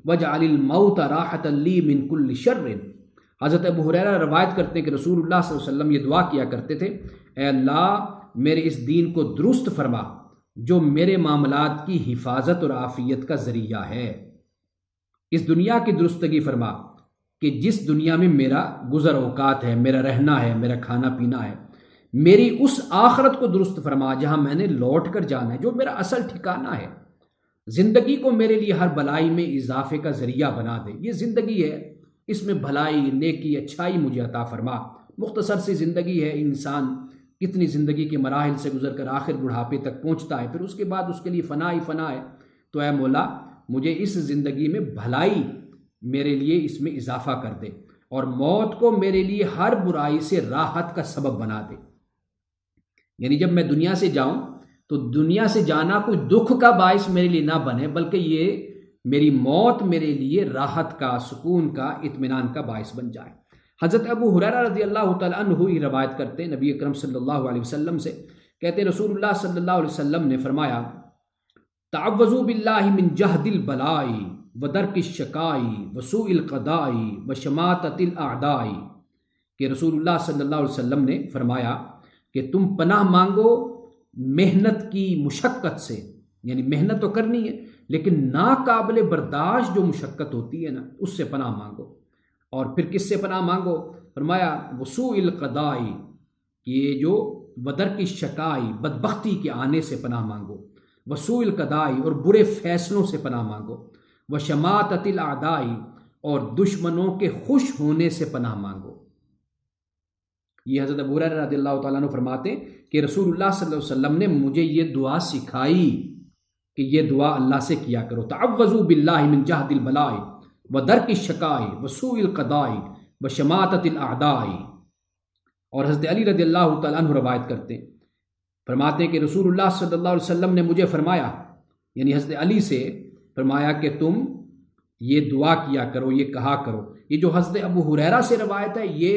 واجعل الموت راحۃ لی من کل شر۔ حضرت ابو ہریرہ روایت کرتے ہیں کہ رسول اللہ صلی اللہ علیہ وسلم یہ دعا کیا کرتے تھے، اے اللہ میرے اس دین کو درست فرما جو میرے معاملات کی حفاظت اور عافیت کا ذریعہ ہے، اس دنیا کی درستگی فرما کہ جس دنیا میں میرا گزر اوقات ہے، میرا رہنا ہے، میرا کھانا پینا ہے، میری اس آخرت کو درست فرما جہاں میں نے لوٹ کر جانا ہے، جو میرا اصل ٹھکانہ ہے، زندگی کو میرے لیے ہر بلائی میں اضافے کا ذریعہ بنا دے، یہ زندگی ہے اس میں بھلائی نیکی اچھائی مجھے عطا فرما۔ مختصر سی زندگی ہے، انسان کتنی زندگی کے مراحل سے گزر کر آخر بڑھاپے تک پہنچتا ہے، پھر اس کے بعد اس کے لیے فنا ہی فنا ہے، تو اے مولا مجھے اس زندگی میں بھلائی میرے لیے اس میں اضافہ کر دے، اور موت کو میرے لیے ہر برائی سے راحت کا سبب بنا دے، یعنی جب میں دنیا سے جاؤں تو دنیا سے جانا کوئی دکھ کا باعث میرے لیے نہ بنے، بلکہ یہ میری موت میرے لیے راحت کا، سکون کا، اطمینان کا باعث بن جائے۔ حضرت ابو ہریرہ رضی اللہ تعالیٰ عنہ ہی روایت کرتے ہیں نبی اکرم صلی اللہ علیہ وسلم سے، کہتے ہیں رسول اللہ صلی اللہ علیہ وسلم نے فرمایا تعوذوا باللہ من جہد البلائی ودرک الشقائی وسوء القضائی وشماتۃ الاعدائی، کہ رسول اللہ صلی اللہ علیہ وسلم نے فرمایا کہ تم پناہ مانگو محنت کی مشقت سے، یعنی محنت تو کرنی ہے لیکن ناقابل برداشت جو مشقت ہوتی ہے نا اس سے پناہ مانگو، اور پھر کس سے پناہ مانگو؟ فرمایا وسوء القضائی، کہ یہ جو ودرک الشقائی بدبختی کے آنے سے پناہ مانگو، وسوء القضائی اور برے فیصلوں سے پناہ مانگو، وشماتۃ الاعدائی اور دشمنوں کے خوش ہونے سے پناہ مانگو۔ یہ حضرت ابو ہریرہ رضی اللہ تعالیٰ عنہ فرماتے ہیں کہ رسول اللہ صلی اللہ علیہ وسلم نے مجھے یہ دعا سکھائی کہ یہ دعا اللہ سے کیا کرو، تعوذوا باللہ من جہد البلاء ودرک الشقاء وسوء القضاء وشماتۃ الاعداء۔ اور حضرت علی رضی اللہ تعالیٰ عنہ روایت کرتے ہیں، فرماتے ہیں کہ رسول اللہ صلی اللہ علیہ وسلم نے مجھے فرمایا، یعنی حضرت علی سے فرمایا کہ تم یہ دعا کیا کرو، یہ کہا کرو۔ یہ جو حضرت ابو ہریرہ سے روایت ہے یہ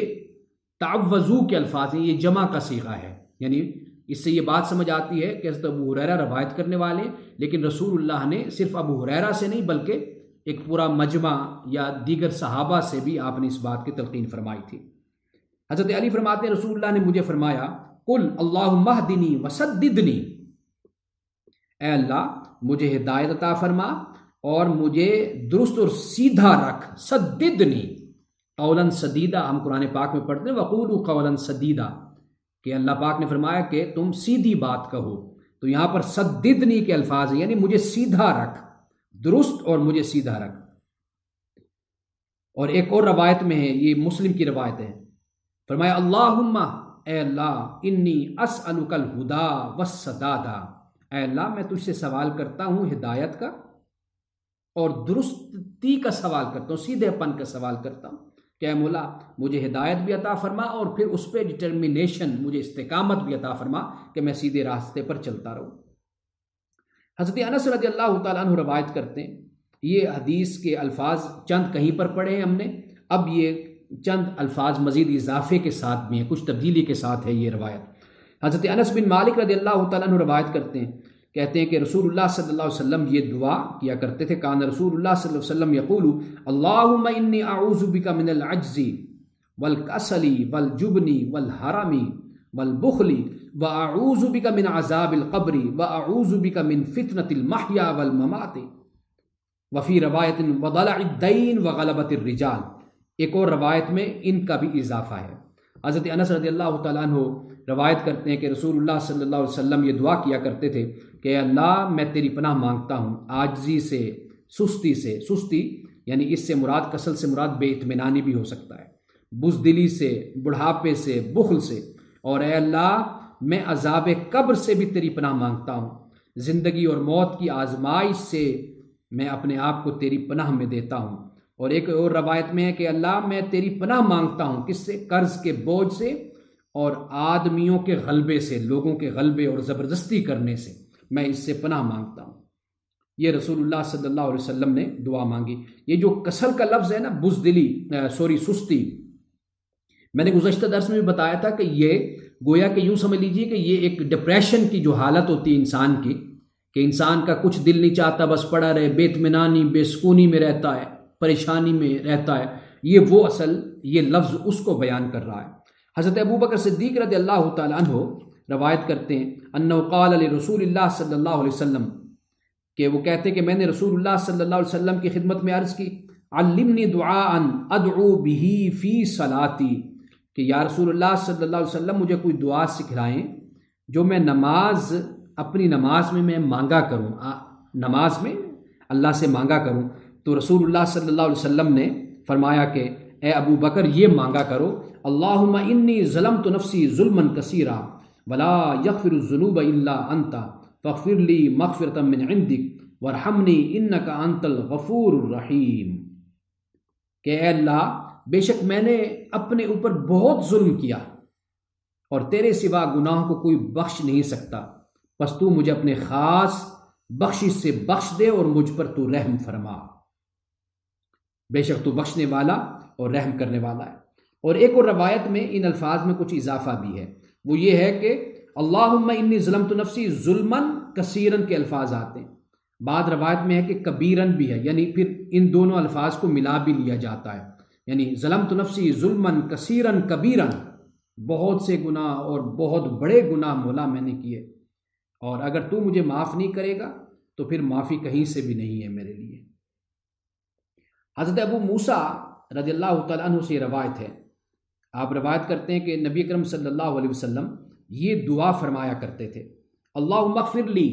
تعوذوا کے الفاظ ہیں، یہ جمع کا صیغہ ہے، یعنی اس سے یہ بات سمجھ آتی ہے کہ حضرت ابو ہریرہ روایت کرنے والے، لیکن رسول اللہ نے صرف ابو ہریرہ سے نہیں بلکہ ایک پورا مجمع یا دیگر صحابہ سے بھی آپ نے اس بات کی تلقین فرمائی تھی۔ حضرت علی فرماتے ہیں رسول اللہ نے مجھے فرمایا قل اللہم اہدنی وسددنی، اے اللہ مجھے ہدایت عطا فرما اور مجھے درست اور سیدھا رکھ، سددنی قولا سدیدہ، ہم قرآن پاک میں پڑھتے ہیں وقولوا قولا سدیدہ، کہ اللہ پاک نے فرمایا کہ تم سیدھی بات کہو، تو یہاں پر سددنی کے الفاظ ہیں، یعنی مجھے سیدھا رکھ، درست اور مجھے سیدھا رکھ۔ اور ایک اور روایت میں ہے، یہ مسلم کی روایت ہے، فرمایا اللہم، اے اللہ انی اسألک الہدا والسداد، اے اللہ میں تجھ سے سوال کرتا ہوں ہدایت کا اور درستی کا سوال کرتا ہوں، سیدھے پن کا سوال کرتا ہوں کہ اے مولا مجھے ہدایت بھی عطا فرما اور پھر اس پہ ڈٹرمینیشن، مجھے استقامت بھی عطا فرما کہ میں سیدھے راستے پر چلتا رہوں۔ حضرت انس رضی اللہ تعالیٰ عنہ روایت کرتے ہیں، یہ حدیث کے الفاظ چند کہیں پر پڑھے ہیں ہم نے، اب یہ چند الفاظ مزید اضافے کے ساتھ بھی ہیں، کچھ تبدیلی کے ساتھ ہے یہ روایت۔ حضرت انس بن مالک رضی اللہ تعالیٰ عنہ روایت کرتے ہیں، کہتے ہیں کہ رسول اللہ صلی اللہ علیہ وسلم یہ دعا کیا کرتے تھے، کان رسول اللہ صلی اللہ علیہ وسلم یقول اللہم انی اعوذ بک من العجز والکسلی والجبنی والحرمی والبخلی واعوذ بک من عذاب القبر واعوذ بک من فتنة المحیا والممات وفی روایت وضلع الدین وغلبۃ الرجال۔ ایک اور روایت میں ان کا بھی اضافہ ہے۔ حضرت انس رضی اللہ تعالیٰ عنہ روایت کرتے ہیں کہ رسول اللہ صلی اللہ علیہ وسلم یہ دعا کیا کرتے تھے کہ اے اللہ میں تیری پناہ مانگتا ہوں عاجزی سے، سستی سے، سستی یعنی اس سے مراد کسل سے مراد بے اطمینانی بھی ہو سکتا ہے، بزدلی سے، بڑھاپے سے، بخل سے، اور اے اللہ میں عذاب قبر سے بھی تیری پناہ مانگتا ہوں، زندگی اور موت کی آزمائش سے میں اپنے آپ کو تیری پناہ میں دیتا ہوں۔ اور ایک اور روایت میں ہے کہ اللہ میں تیری پناہ مانگتا ہوں کس سے؟ قرض کے بوجھ سے اور آدمیوں کے غلبے سے، لوگوں کے غلبے اور زبردستی کرنے سے میں اس سے پناہ مانگتا ہوں۔ یہ رسول اللہ صلی اللہ علیہ وسلم نے دعا مانگی۔ یہ جو کسل کا لفظ ہے نا، بزدلی سستی، میں نے گزشتہ درس میں بھی بتایا تھا کہ یہ گویا کہ یوں سمجھ لیجیے کہ یہ ایک ڈپریشن کی جو حالت ہوتی ہے انسان کی، کہ انسان کا کچھ دل نہیں چاہتا، بس پڑا رہے، بے اطمینانی، بے سکونی میں رہتا ہے، پریشانی میں رہتا ہے، یہ لفظ اس کو بیان کر رہا ہے۔ حضرت ابوبکر صدیق رضی اللہ تعالیٰ عنہ روایت کرتے ہیں انہ قال لرسول اللہ صلی اللہ علیہ وسلم، کہ وہ کہتے کہ میں نے رسول اللہ صلی اللہ علیہ وسلم کی خدمت میں عرض کی علمنی دعاء ادعو بہ فی صلاتی، کہ یا رسول اللہ صلی اللہ علیہ وسلم مجھے کوئی دعا سکھلائیں جو میں اپنی نماز میں مانگا کروں، نماز میں اللہ سے مانگا کروں۔ تو رسول اللہ صلی اللہ علیہ وسلم نے فرمایا کہ اے ابو بکر یہ مانگا کرو، اللہم انی ظلمت نفسی ظلما کثیرا ولا یغفر الذنوب الا انت فاغفر لی مغفرۃ من عندک وارحمنی انک انت الغفور الرحیم، کہ اے اللہ بے شک میں نے اپنے اوپر بہت ظلم کیا اور تیرے سوا گناہ کو کوئی بخش نہیں سکتا، بس تو مجھے اپنے خاص بخشش سے بخش دے اور مجھ پر تو رحم فرما، بے شک تو بخشنے والا اور رحم کرنے والا ہے۔ اور ایک اور روایت میں ان الفاظ میں کچھ اضافہ بھی ہے، وہ یہ ہے کہ اللہم انی ظلمت نفسی ظلمن کثیرن کے الفاظ آتے ہیں، بعد روایت میں ہے کہ کبیرن بھی ہے، یعنی پھر ان دونوں الفاظ کو ملا بھی لیا جاتا ہے، یعنی ظلمت نفسی ظلمن کثیرن کبیرن، بہت سے گناہ اور بہت بڑے گناہ مولا میں نے کیے، اور اگر تو مجھے معاف نہیں کرے گا تو پھر معافی کہیں سے بھی نہیں ہے میرے لیے۔ حضرت ابو موسیٰ رضی اللہ تعالیٰ عنہ سے روایت ہے، آپ روایت کرتے ہیں کہ نبی اکرم صلی اللہ علیہ وسلم یہ دعا فرمایا کرتے تھے، اللہم اغفر لی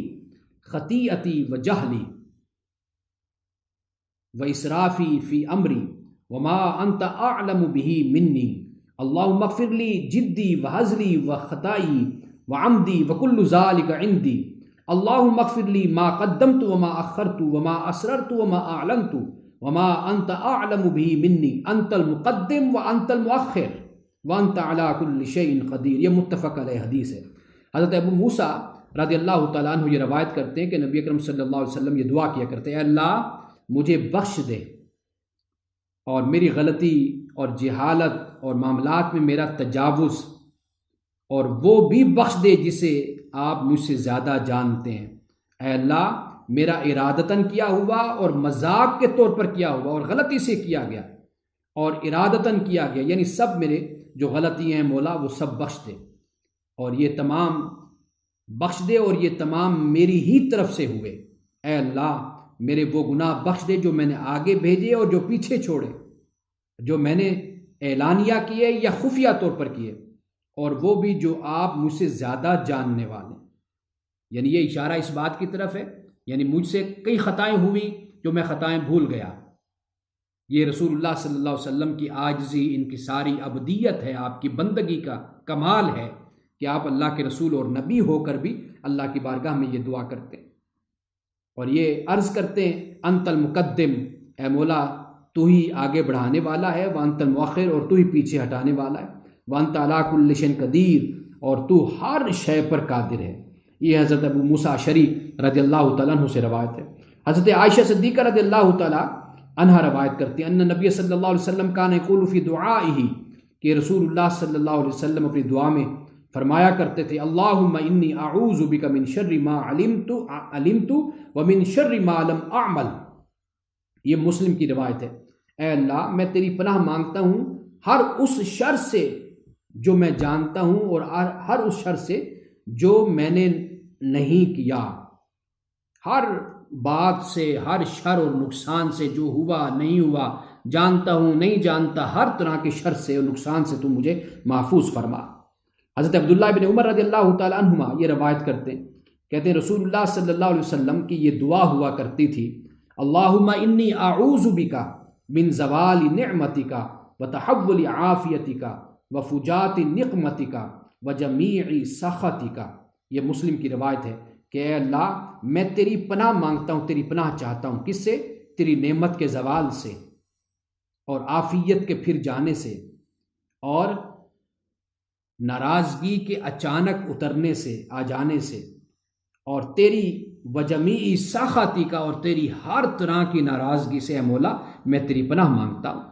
خطیئتی و جہلی و اسرافی فی امری وما انت اعلم به منی، اللہم اغفر لی جدی و حزلی و خطائی و عمدی و کل ذالک عندی، اللہم اغفر لی ما قدمت وما اخرت وما اسررت وما اعلنت وما انت اعلم به منی، انت المقدم و انت المؤخر وانت علی کل شیء قدیر۔ یہ متفق علیہ حدیث ہے۔ حضرت ابو موسیٰ رضی اللہ تعالیٰ عنہ یہ روایت کرتے ہیں کہ نبی اکرم صلی اللہ علیہ وسلم یہ دعا کیا کرتے ہیں، اے اللہ مجھے بخش دے اور میری غلطی اور جہالت اور معاملات میں میرا تجاوز، اور وہ بھی بخش دے جسے آپ مجھ سے زیادہ جانتے ہیں۔ اے اللہ میرا ارادتاً کیا ہوا اور مذاق کے طور پر کیا ہوا اور غلطی سے کیا گیا اور ارادتاً کیا گیا، یعنی سب میرے جو غلطی ہیں مولا وہ سب بخش دے، اور یہ تمام بخش دے اور یہ تمام میری ہی طرف سے ہوئے۔ اے اللہ میرے وہ گناہ بخش دے جو میں نے آگے بھیجے اور جو پیچھے چھوڑے، جو میں نے اعلانیہ کیے یا خفیہ طور پر کیے، اور وہ بھی جو آپ مجھ سے زیادہ جاننے والے۔ یعنی یہ اشارہ اس بات کی طرف ہے، یعنی مجھ سے کئی خطائیں ہوئی جو میں خطائیں بھول گیا۔ یہ رسول اللہ صلی اللہ علیہ وسلم کی عاجزی، ان کی ساری عبدیت ہے، آپ کی بندگی کا کمال ہے کہ آپ اللہ کے رسول اور نبی ہو کر بھی اللہ کی بارگاہ میں یہ دعا کرتے ہیں اور یہ عرض کرتے ہیں انت المقدم، اے مولا تو ہی آگے بڑھانے والا ہے، وانت المؤخر اور تو ہی پیچھے ہٹانے والا ہے، وانت علی کل شیء قدیر اور تو ہر شے پر قادر ہے۔ یہ حضرت ابو موسیٰ اشعری رضی اللہ تعالیٰ عنہ سے روایت ہے۔ حضرت عائشہ صدیقہ رضی اللہ تعالیٰ عنہا روایت کرتی ہیں ان نبی صلی اللہ علیہ وسلم کان یقول فی دعائہ، کہ رسول اللہ صلی اللہ علیہ وسلم اپنی دعا میں فرمایا کرتے تھے اللہم انی اعوذ بک من شر ما علمت ومن شر ما لم اعمل۔ یہ مسلم کی روایت ہے، اے اللہ میں تیری پناہ مانگتا ہوں ہر اس شر سے جو میں جانتا ہوں اور ہر اس شر سے جو میں نے نہیں کیا، ہر بات سے، ہر شر اور نقصان سے، جو ہوا نہیں ہوا، جانتا ہوں نہیں جانتا، ہر طرح کے شر سے اور نقصان سے تو مجھے محفوظ فرما۔ حضرت عبداللہ بن عمر رضی اللہ تعالیٰ عنہما یہ روایت کرتے ہیں، کہتے ہیں رسول اللہ صلی اللہ علیہ وسلم کی یہ دعا ہوا کرتی تھی، اللہم انی اعوذ بک من زوال نعمتک وتحول عافیتک وفجات نقمتک وجمیع سخطک۔ یہ مسلم کی روایت ہے کہ اے اللہ میں تیری پناہ مانگتا ہوں، تیری پناہ چاہتا ہوں، کس سے؟ تیری نعمت کے زوال سے اور عافیت کے پھر جانے سے اور ناراضگی کے اچانک اترنے سے، آ جانے سے، اور تیری وجمیع سخطی کا، اور تیری ہر طرح کی ناراضگی سے اے مولا میں تیری پناہ مانگتا ہوں۔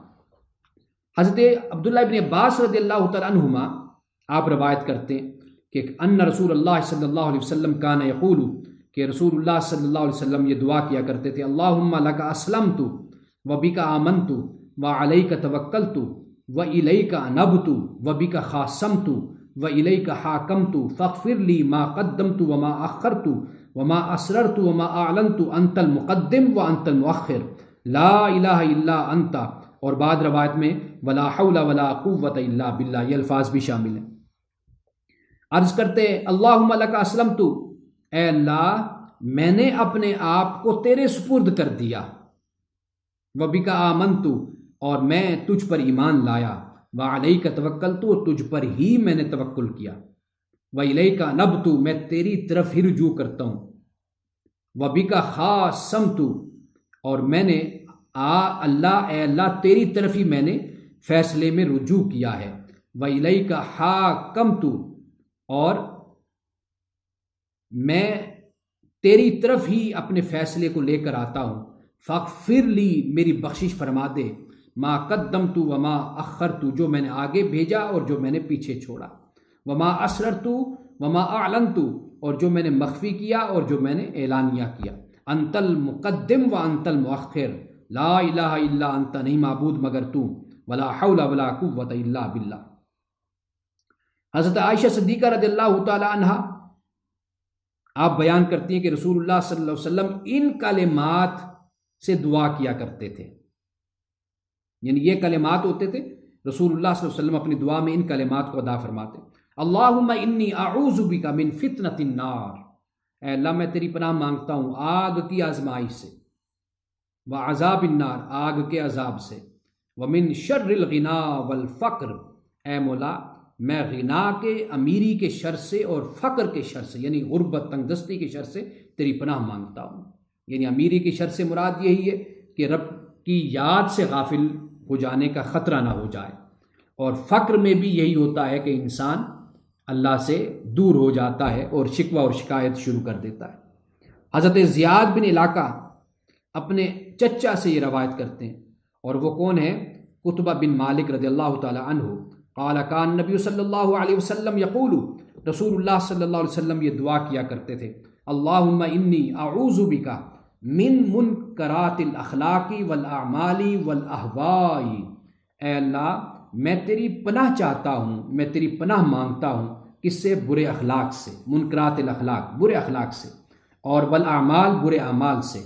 حضرت عبداللہ بن عباس رضی اللہ تعالیٰ عنہما آپ روایت کرتے ہیں کہ ان رسول اللہ صلی اللہ علیہ وسلم کان یقول، کہ رسول اللہ صلی اللہ علیہ وسلم یہ دعا کیا کرتے تھے، اللہم لک اسلمت وبک آمنت وعلیک توکلت وإلیک انبت وبک خاصمت وإلیک حاکمت فاغفر لی ما قدمت وما اخرت وما اسررت وما اعلنت انت المقدم وانت المؤخر لا الہ الا انت، اور بعد روایت میں ولا حول ولا قوت الا باللہ، یہ الفاظ بھی شامل ہیں۔ عرض کرتے اللہم لک اسلمت، اے اللہ میں نے اپنے آپ کو تیرے سپرد کر دیا، وبک آمنت، اور میں تجھ پر ایمان لایا، وعلیک توکلت، اور تجھ پر ہی میں نے توکل کیا، وإلیک انبت، میں تیری طرف ہی رجوع کرتا ہوں، وبک خاصمت، اور میں نے اے اللہ تیری طرف ہی میں نے فیصلے میں رجوع کیا ہے، وإلیک حاکمت، اور میں تیری طرف ہی اپنے فیصلے کو لے کر آتا ہوں، فاغفر لی، میری بخشش فرما دے، ما قدمت وما اخرت، جو میں نے آگے بھیجا اور جو میں نے پیچھے چھوڑا، وما اسررت وما اعلنت، اور جو میں نے مخفی کیا اور جو میں نے اعلانیہ کیا، انت المقدم وانت المؤخر، لا الہ الا انت، نہیں معبود مگر تو، ولا حول ولا قوت الا باللہ۔ حضرت عائشہ صدیقہ رضی اللہ تعالی عنہا آپ بیان کرتی ہیں کہ رسول اللہ صلی اللہ علیہ وسلم ان کلمات سے دعا کیا کرتے تھے، یعنی یہ کلمات ہوتے تھے، رسول اللہ صلی اللہ علیہ وسلم اپنی دعا میں ان کلمات کو ادا فرماتے، اللہم انی اعوذ بک من فتنۃ النار، اے اللہ میں تیری پناہ مانگتا ہوں آگ کی آزمائش سے، وعذاب النار، آگ کے عذاب سے، ومن شر الغنا والفقر، اے مولا میں غنا کے، امیری کے شر سے اور فقر کے شر سے، یعنی غربت، تنگ دستی کے شر سے تیری پناہ مانگتا ہوں۔ یعنی امیری کے شر سے مراد یہی ہے کہ رب کی یاد سے غافل ہو جانے کا خطرہ نہ ہو جائے، اور فقر میں بھی یہی ہوتا ہے کہ انسان اللہ سے دور ہو جاتا ہے اور شکوہ اور شکایت شروع کر دیتا ہے۔ حضرت زیاد بن علاقہ اپنے چچا سے یہ روایت کرتے ہیں، اور وہ کون ہے؟ قطبہ بن مالک رضی اللہ تعالی عنہ، قال کان نبی صلی اللہ علیہ وسلم یقول، رسول اللہ صلی اللہ علیہ وسلم یہ دعا کیا کرتے تھے، اللہم انی اعوذ بک من منکرات الاخلاق والاعمال والاہواء، اے اللہ میں تیری پناہ چاہتا ہوں، میں تیری پناہ مانگتا ہوں، کس سے؟ برے اخلاق سے، منکرات الاخلاق، برے اخلاق سے، اور والاعمال، برے اعمال سے،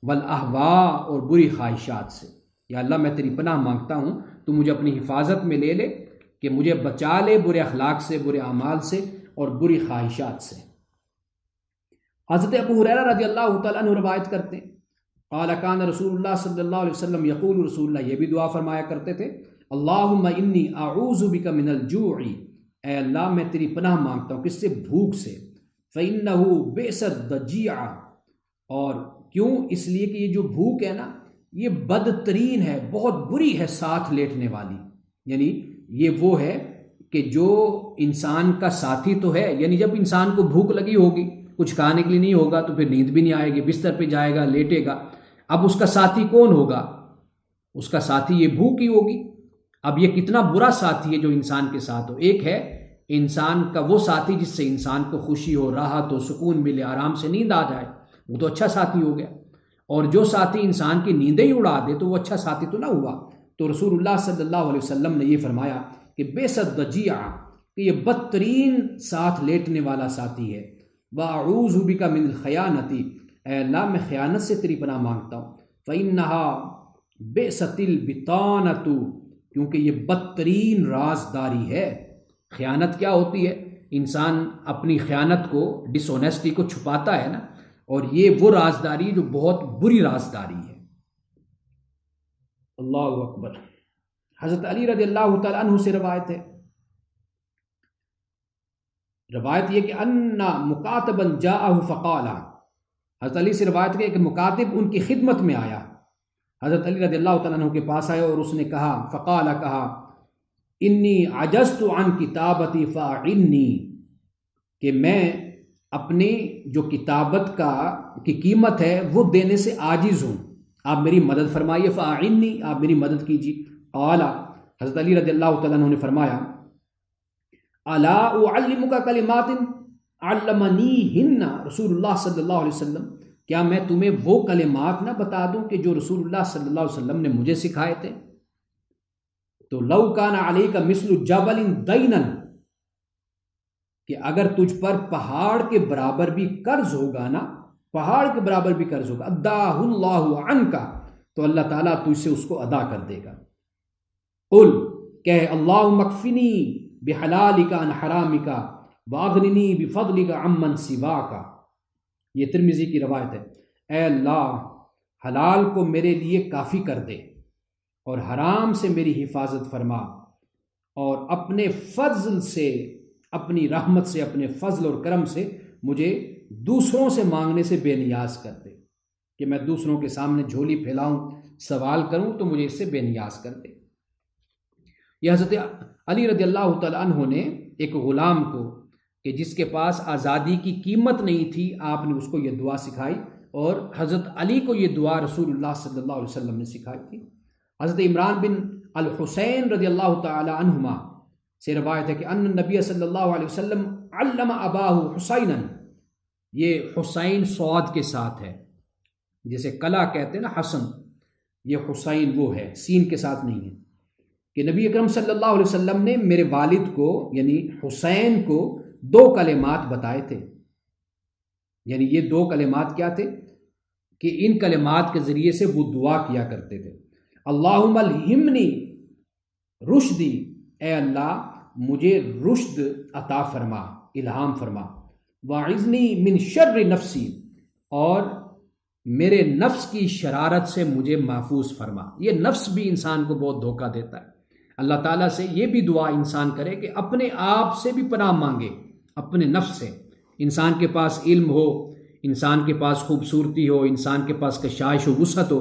والاہواء، اور بری خواہشات سے۔ یا اللہ میں تیری پناہ مانگتا ہوں، تو مجھے اپنی حفاظت میں لے لے، کہ مجھے بچا لے برے اخلاق سے، برے اعمال سے اور بری خواہشات سے۔ حضرت ابو ہریرہ رضی اللہ تعالیٰ عنہ روایت کرتے ہیں، قال کان رسول اللہ صلی اللہ علیہ وسلم یقول، رسول اللہ یہ بھی دعا فرمایا کرتے تھے، اللہم انی اعوذ بک من الجوع، اے اللہ میں تیری پناہ مانگتا ہوں، کس سے؟ بھوک سے، فإنہ بئس الضجیع، اور کیوں؟ اس لیے کہ یہ جو بھوک ہے نا، یہ بدترین ہے، بہت بری ہے، ساتھ لیٹنے والی، یعنی یہ وہ ہے کہ جو انسان کا ساتھی تو ہے، یعنی جب انسان کو بھوک لگی ہوگی، کچھ کھانے کے لیے نہیں ہوگا تو پھر نیند بھی نہیں آئے گی، بستر پہ جائے گا، لیٹے گا، اب اس کا ساتھی کون ہوگا؟ اس کا ساتھی یہ بھوک ہی ہوگی۔ اب یہ کتنا برا ساتھی ہے جو انسان کے ساتھ ہو۔ ایک ہے انسان کا وہ ساتھی جس سے انسان کو خوشی ہو، راحت ہو، سکون ملے، آرام سے نیند آ جائے، وہ تو اچھا ساتھی ہو گیا، اور جو ساتھی انسان کی نیندیں ہی اڑا دے تو وہ اچھا ساتھی تو نہ ہوا۔ تو رسول اللہ صلی اللہ علیہ وسلم نے یہ فرمایا کہ بئست ضجیع، کہ یہ بدترین ساتھ لیٹنے والا ساتھی ہے، وَأَعُوذُ بِكَ مِنَ الْخَيَانَةِ، اے اللہ میں خیانت سے تیری پناہ مانگتا ہوں، فَإِنَّهَا بِئْسَتِ الْبِطَانَةُ، کیونکہ یہ بدترین رازداری ہے۔ خیانت کیا ہوتی ہے؟ انسان اپنی خیانت کو، ڈس آنیسٹی کو چھپاتا ہے نا، اور یہ وہ رازداری جو بہت بری رازداری ہے۔ اللہ اکبر۔ حضرت علی رضی اللہ تعالیٰ عنہ سے روایت ہے، روایت یہ کہ انا مکاتبا جاءہ فقال، حضرت علی سے روایت ہے کہ مکاتب ان کی خدمت میں آیا، حضرت علی رضی اللہ تعالیٰ عنہ کے پاس آیا اور اس نے کہا، فقال، کہا، انی عجزت عن کتابتی فاعنی، کہ میں اپنی جو کتابت کی قیمت ہے وہ دینے سے عاجز ہوں، آپ میری مدد فرمائیے، فاعنی، آپ میری مدد کیجیے۔ قال، حضرت علی رضی اللہ تعالیٰ عنہ نے فرمایا، الا اعلمک کلمات علمنیہن رسول اللہ صلی اللہ علیہ وسلم، کیا میں تمہیں وہ کلمات نہ بتا دوں کہ جو رسول اللہ صلی اللہ علیہ وسلم نے مجھے سکھائے تھے؟ تو لو کان علیک مثل جبل دینا، کہ اگر تجھ پر پہاڑ کے برابر بھی قرض ہوگا نا، پہاڑ کے برابر بھی قرض ہوگا، اداہ اللہ عنک، تو اللہ تعالیٰ تجھ سے اس کو ادا کر دے گا۔ قل، کہ اللہم اکفنی بحلالک عن حرامک واغننی بفضلک عمن سواک، یہ ترمذی کی روایت ہے، اے اللہ حلال کو میرے لیے کافی کر دے اور حرام سے میری حفاظت فرما، اور اپنے فضل سے، اپنی رحمت سے، اپنے فضل اور کرم سے مجھے دوسروں سے مانگنے سے بے نیاز کر دے، کہ میں دوسروں کے سامنے جھولی پھیلاؤں، سوال کروں تو مجھے اس سے بے نیاز کر دے۔ یہ حضرت علی رضی اللہ تعالیٰ عنہ نے ایک غلام کو، کہ جس کے پاس آزادی کی قیمت نہیں تھی، آپ نے اس کو یہ دعا سکھائی، اور حضرت علی کو یہ دعا رسول اللہ صلی اللہ علیہ وسلم نے سکھائی تھی۔ حضرت عمران بن الحسین رضی اللہ تعالی عنہما سے روایت ہے کہ ان نبی صلی اللہ علیہ وسلم علم اباہ حسینا، یہ حسین صاد کے ساتھ ہے، جیسے کلا کہتے ہیں نا حسن، یہ حسین وہ ہے، سین کے ساتھ نہیں ہے، کہ نبی اکرم صلی اللہ علیہ وسلم نے میرے والد کو یعنی حسین کو 2 کلمات بتائے تھے، یعنی یہ 2 کلمات کیا تھے کہ ان کلمات کے ذریعے سے وہ دعا کیا کرتے تھے، اللہم الہمنی رشدی، اے اللہ مجھے رشد عطا فرما، الہام فرما، واعذنی من شر نفسی، اور میرے نفس کی شرارت سے مجھے محفوظ فرما۔ یہ نفس بھی انسان کو بہت دھوکہ دیتا ہے، اللہ تعالیٰ سے یہ بھی دعا انسان کرے کہ اپنے آپ سے بھی پناہ مانگے، اپنے نفس سے۔ انسان کے پاس علم ہو، انسان کے پاس خوبصورتی ہو، انسان کے پاس کشائش و وسعت ہو،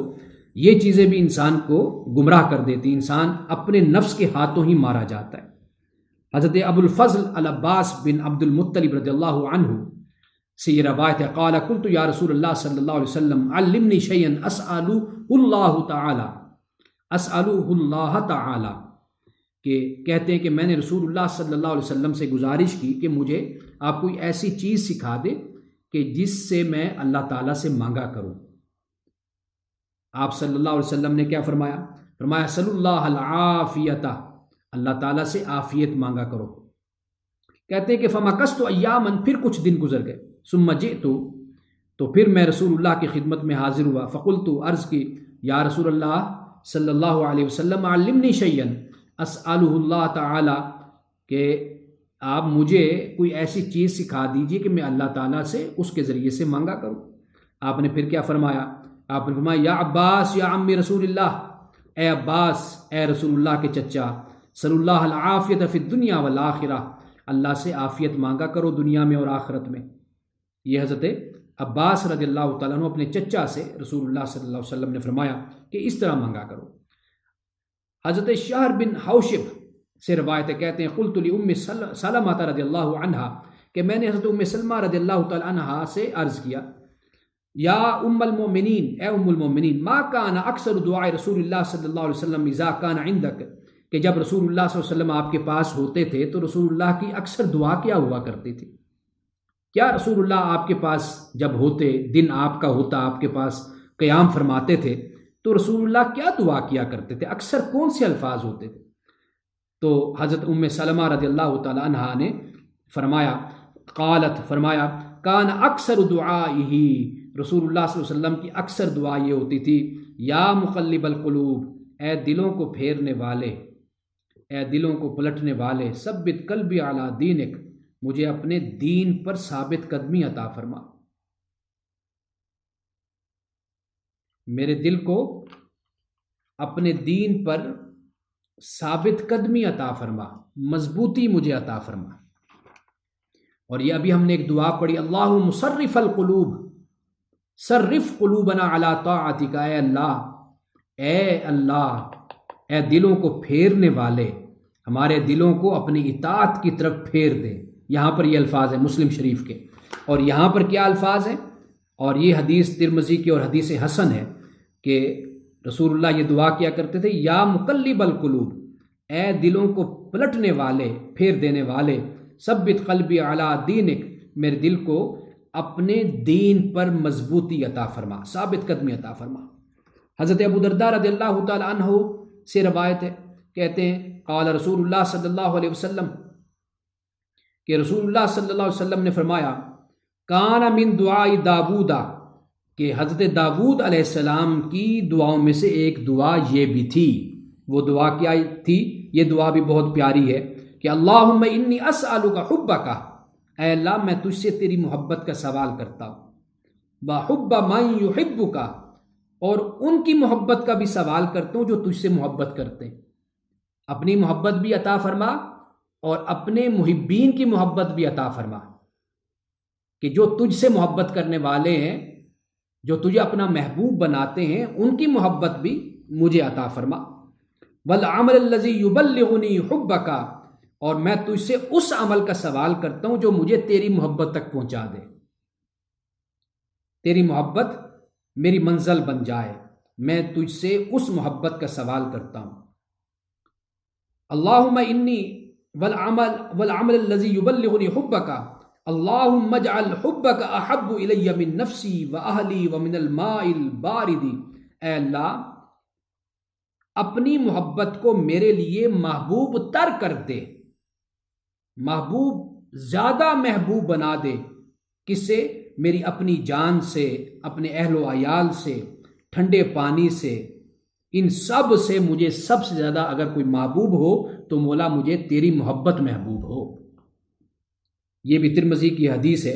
یہ چیزیں بھی انسان کو گمراہ کر دیتی، انسان اپنے نفس کے ہاتھوں ہی مارا جاتا ہے۔ حضرت ابو الفضل العباس بن عبد المطلب رضی اللہ عنہ سے یہ روایت ہے، قال قلت یا رسول اللہ صلی اللہ علیہ وسلم علمنی شیئا اسألہ اللہ تعالی، کہ کہتے ہیں کہ میں نے رسول اللہ صلی اللہ علیہ وسلم سے گزارش کی کہ مجھے آپ کوئی ایسی چیز سکھا دے کہ جس سے میں اللہ تعالیٰ سے مانگا کروں۔ آپ صلی اللہ علیہ وسلم نے کیا فرمایا؟ فرمایا صلی اللہ العافیت، اللہ تعالیٰ سے عافیت مانگا کرو۔ کہتے ہیں کہ فمکثت ایاما، پھر کچھ دن گزر گئے، ثم جئت، تو پھر میں رسول اللہ کی خدمت میں حاضر ہوا، فقلت، عرض کی، یا رسول اللہ صلی اللہ علیہ وسلم علمنی شیئا اسألہ اللہ تعالی، کہ آپ مجھے کوئی ایسی چیز سکھا دیجئے کہ میں اللہ تعالیٰ سے اس کے ذریعے سے مانگا کروں۔ آپ نے پھر کیا فرمایا؟ آپ نے فرمایا یا عباس یا عم رسول اللہ، اے عباس، اے رسول اللہ کے چچا، صلی اللہ العافیت فی الدنیا والآخرہ، اللہ سے عافیت مانگا کرو دنیا میں اور آخرت میں۔ یہ حضرت عباس رضی اللہ تعالیٰ عنہ اپنے چچا سے رسول اللہ صلی اللہ علیہ وسلم نے فرمایا کہ اس طرح مانگا کرو۔ حضرت شہر بن حوشب سے روایت ہے، کہتے ہیں قلت لأم سلمہ رضی اللہ عنہا، کہ میں نے حضرت ام سلمہ رضی اللہ تعالیٰ عنہا سے عرض کیا، یا ام المؤمنین، اے ام المؤمنین، ما کان اکثر دعاء رسول اللہ صلی اللہ علیہ وسلم اذا کان عندک، کہ جب رسول اللہ صلی اللہ علیہ وسلم آپ کے پاس ہوتے تھے تو رسول اللہ کی اکثر دعا کیا ہوا کرتی تھی؟ کیا رسول اللہ آپ کے پاس جب ہوتے، دن آپ کا ہوتا، آپ کے پاس قیام فرماتے تھے، تو رسول اللہ کیا دعا کیا کرتے تھے، اکثر کون سے الفاظ ہوتے تھے؟ تو حضرت ام سلمہ رضی اللہ تعالی عنہا نے فرمایا، قالت فرمایا، کان اکثر دعائہ، رسول اللہ صلی اللہ علیہ وسلم کی اکثر دعا یہ ہوتی تھی، یا مقلب القلوب، اے دلوں کو پھیرنے والے، اے دلوں کو پلٹنے والے، ثبت قلبی علی دینک، مجھے اپنے دین پر ثابت قدمی عطا فرما، میرے دل کو اپنے دین پر ثابت قدمی عطا فرما، مضبوطی مجھے عطا فرما۔ اور یہ ابھی ہم نے ایک دعا پڑھی، اللہ مصرف القلوب صرف قلوبنا علی طاعتک، اے اللہ، اے دلوں کو پھیرنے والے، ہمارے دلوں کو اپنی اطاعت کی طرف پھیر دے۔ یہاں پر یہ الفاظ ہیں مسلم شریف کے، اور یہاں پر کیا الفاظ ہیں؟ اور یہ حدیث ترمذی کی اور حدیث حسن ہے کہ رسول اللہ یہ دعا کیا کرتے تھے، یا مقلب القلوب، اے دلوں کو پلٹنے والے، پھیر دینے والے، ثبت قلبی علی دینک، میرے دل کو اپنے دین پر مضبوطی عطا فرما، ثابت قدمی عطا فرما۔ حضرت ابو درداء رضی اللہ تعالی عنہ سے روایت ہے، کہتے ہیں قال رسول اللہ صلی اللہ علیہ وسلم، کہ رسول اللہ صلی اللہ علیہ وسلم نے فرمایا، کان من دعاء داوود، کہ حضرت داود علیہ السلام کی دعاؤں میں سے ایک دعا یہ بھی تھی۔ وہ دعا کیا تھی؟ یہ دعا بھی بہت پیاری ہے کہ اللہم انی اسألک حبک، اے اللہ میں تجھ سے تیری محبت کا سوال کرتا ہوں، وحب من یحبک، اور ان کی محبت کا بھی سوال کرتا ہوں جو تجھ سے محبت کرتے ہیں، اپنی محبت بھی عطا فرما اور اپنے محبین کی محبت بھی عطا فرما، کہ جو تجھ سے محبت کرنے والے ہیں، جو تجھے اپنا محبوب بناتے ہیں، ان کی محبت بھی مجھے عطا فرما، والعمل الذی یبلغنی حبک، اور میں تجھ سے اس عمل کا سوال کرتا ہوں جو مجھے تیری محبت تک پہنچا دے، تیری محبت میری منزل بن جائے، میں تجھ سے اس محبت کا سوال کرتا ہوں۔ اللہم انی والعمل الذی یبلغنی حبک، اللہم اجعل حبک احب الی من نفسی واہلی ومن الماء البارد، اے اللہ اپنی محبت کو میرے لیے محبوب تر کر دے، محبوب زیادہ محبوب بنا دے، کس سے؟ میری اپنی جان سے، اپنے اہل و عیال سے، ٹھنڈے پانی سے، ان سب سے مجھے سب سے زیادہ اگر کوئی محبوب ہو تو مولا مجھے تیری محبت محبوب ہو۔ یہ بھی ترمذی کی حدیث ہے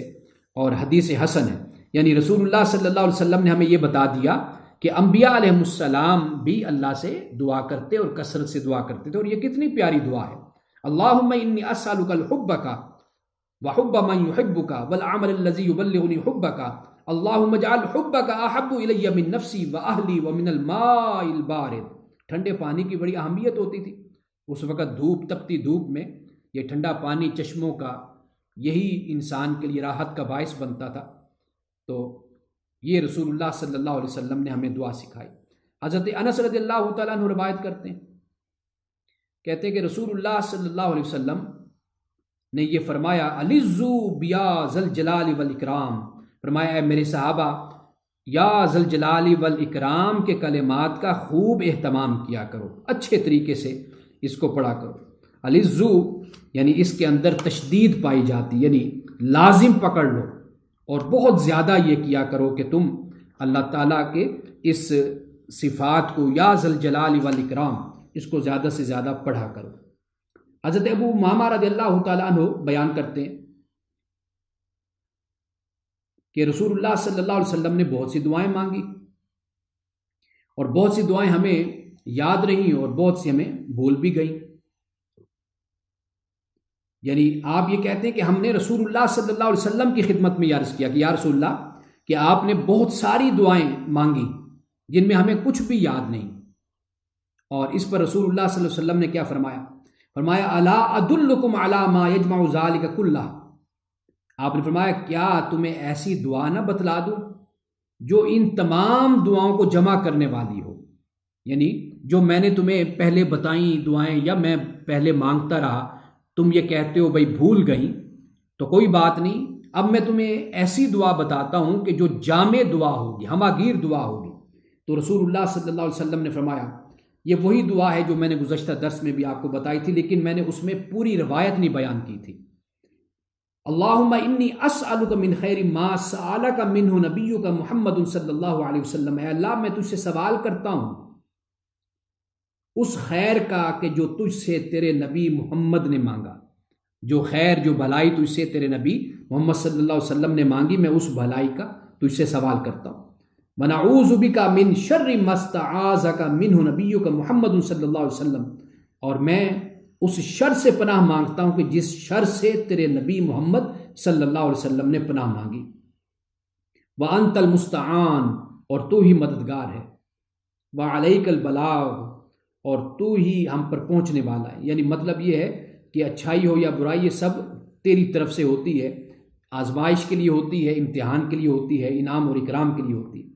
اور حدیث حسن ہے، یعنی رسول اللہ صلی اللہ علیہ وسلم نے ہمیں یہ بتا دیا کہ انبیاء علیہ السلام بھی اللہ سے دعا کرتے اور کثرت سے دعا کرتے تھے، اور یہ کتنی پیاری دعا ہے، اللہم انی اسألک الحبک وحب من یحبک والعمل الذی یبلغنی حبک، اللہم اجعل حبک احب الی من نفسی واہلی ومن الماء البارد۔ ٹھنڈے پانی کی بڑی اہمیت ہوتی تھی اس وقت، دھوپ، تپتی دھوپ میں یہ ٹھنڈا پانی چشموں کا یہی انسان کے لیے راحت کا باعث بنتا تھا، تو یہ رسول اللہ صلی اللہ علیہ وسلم نے ہمیں دعا سکھائی۔ حضرت انس رضی اللہ تعالیٰ عنہ روایت کرتے ہیں، کہتے ہیں کہ رسول اللہ صلی اللہ علیہ وسلم نے یہ فرمایا، الزو بیا ذل جلال والاکرام، فرمایا اے میرے صحابہ، یا ذل جلال والاکرام کے کلمات کا خوب اہتمام کیا کرو، اچھے طریقے سے اس کو پڑھا کرو۔ الزو یعنی اس کے اندر تشدید پائی جاتی، یعنی لازم پکڑ لو اور بہت زیادہ یہ کیا کرو کہ تم اللہ تعالیٰ کے اس صفات کو، یا ذل جلال والاکرام، اس کو زیادہ سے زیادہ پڑھا کرو۔ حضرت ابو امامہ رضی اللہ تعالیٰ عنہ بیان کرتے ہیں کہ رسول اللہ صلی اللہ علیہ وسلم نے بہت سی دعائیں مانگی، اور بہت سی دعائیں ہمیں یاد رہیں اور بہت سی ہمیں بھول بھی گئیں۔ یعنی آپ یہ کہتے ہیں کہ ہم نے رسول اللہ صلی اللہ علیہ وسلم کی خدمت میں عرض کیا کہ یا رسول اللہ، کہ آپ نے بہت ساری دعائیں مانگی جن میں ہمیں کچھ بھی یاد نہیں، اور اس پر رسول اللہ صلی اللہ علیہ وسلم نے کیا فرمایا؟ فرمایا الا ادلکم علی ما یجمع ذلک کلہ، آپ نے فرمایا کیا تمہیں ایسی دعا نہ بتلا دوں جو ان تمام دعاؤں کو جمع کرنے والی ہو، یعنی جو میں نے تمہیں پہلے بتائیں دعائیں یا میں پہلے مانگتا رہا، تم یہ کہتے ہو بھائی بھول گئیں، تو کوئی بات نہیں، اب میں تمہیں ایسی دعا بتاتا ہوں کہ جو جامع دعا ہوگی، ہمہ گیر دعا ہوگی، تو رسول اللہ صلی اللہ علیہ وسلم نے فرمایا یہ وہی دعا ہے جو میں نے گزشتہ درس میں بھی آپ کو بتائی تھی، لیکن میں نے اس میں پوری روایت نہیں بیان کی تھی۔ اللہم انی اسألک من خیر ما سألک منہ نبیک محمد صلی اللہ علیہ وسلم، اے اللہ میں تجھ سے سوال کرتا ہوں اس خیر کا کہ جو تجھ سے تیرے نبی محمد نے مانگا، جو خیر جو بھلائی تجھ سے تیرے نبی محمد صلی اللہ علیہ وسلم نے مانگی، میں اس بھلائی کا تجھ سے سوال کرتا ہوں۔ وَنَعُوذُ بِكَ مِن شَرِّ مَا اسْتَعَاذَكَ مِنْهُ نَبِيُّكَ محمد صلی اللہ علیہ وسلم، اور میں اس شر سے پناہ مانگتا ہوں کہ جس شر سے تیرے نبی محمد صلی اللہ علیہ وسلم نے پناہ مانگی۔ وَأَنْتَ الْمُسْتَعَانُ، اور تو ہی مددگار ہے۔ وَعَلَيْكَ الْبَلَاغُ، اور تو ہی ہم پر پہنچنے والا ہے۔ یعنی مطلب یہ ہے کہ اچھائی ہو یا برائی یہ سب تیری طرف سے ہوتی ہے، آزمائش کے لیے ہوتی ہے، امتحان کے لیے ہوتی ہے، انعام اور اکرام کے لیے ہوتی ہے،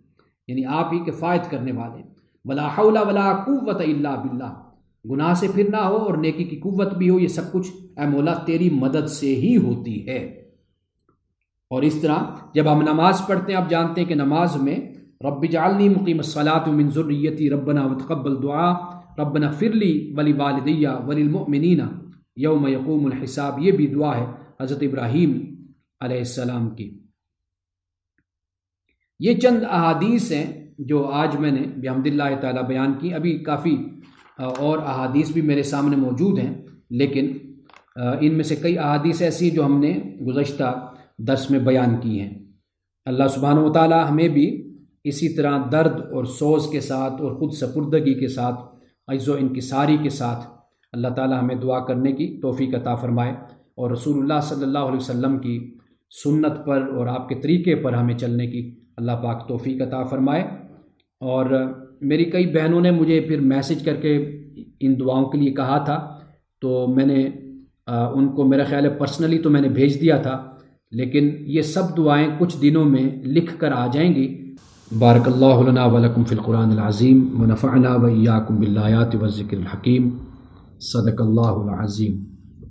یعنی آپ ہی کفایت کرنے والے۔ ولا حول ولا قوت الا باللہ، گناہ سے پھر نہ ہو اور نیکی کی قوت بھی ہو، یہ سب کچھ اے مولا تیری مدد سے ہی ہوتی ہے۔ اور اس طرح جب ہم نماز پڑھتے ہیں، آپ جانتے ہیں کہ نماز میں رب اجعلنی مقیم الصلاۃ ومن ذریتی ربنا وتقبل دعا ربنا اغفر لی ولوالدی وللمؤمنین یوم یقوم الحساب، یہ بھی دعا ہے حضرت ابراہیم علیہ السلام کی۔ یہ چند احادیث ہیں جو آج میں نے بحمد اللہ تعالیٰ بیان کی۔ ابھی کافی اور احادیث بھی میرے سامنے موجود ہیں، لیکن ان میں سے کئی احادیث ایسی جو ہم نے گزشتہ درس میں بیان کی ہیں۔ اللہ سبحانہ و تعالیٰ ہمیں بھی اسی طرح درد اور سوز کے ساتھ اور خود سپردگی کے ساتھ، عجز و انکساری کے ساتھ اللہ تعالیٰ ہمیں دعا کرنے کی توفیق عطا فرمائے، اور رسول اللہ صلی اللہ علیہ وسلم کی سنت پر اور آپ کے طریقے پر ہمیں چلنے کی اللہ پاک توفیق عطا فرمائے۔ اور میری کئی بہنوں نے مجھے پھر میسج کر کے ان دعاؤں کے لیے کہا تھا، تو میں نے ان کو میرا خیال ہے پرسنلی تو میں نے بھیج دیا تھا، لیکن یہ سب دعائیں کچھ دنوں میں لکھ کر آ جائیں گی۔ بارک اللہ لنا ولکم فی القرآن العظیم ونفعنا وإیاکم بالآیات والذکر الحکیم، صدق اللہ العظیم۔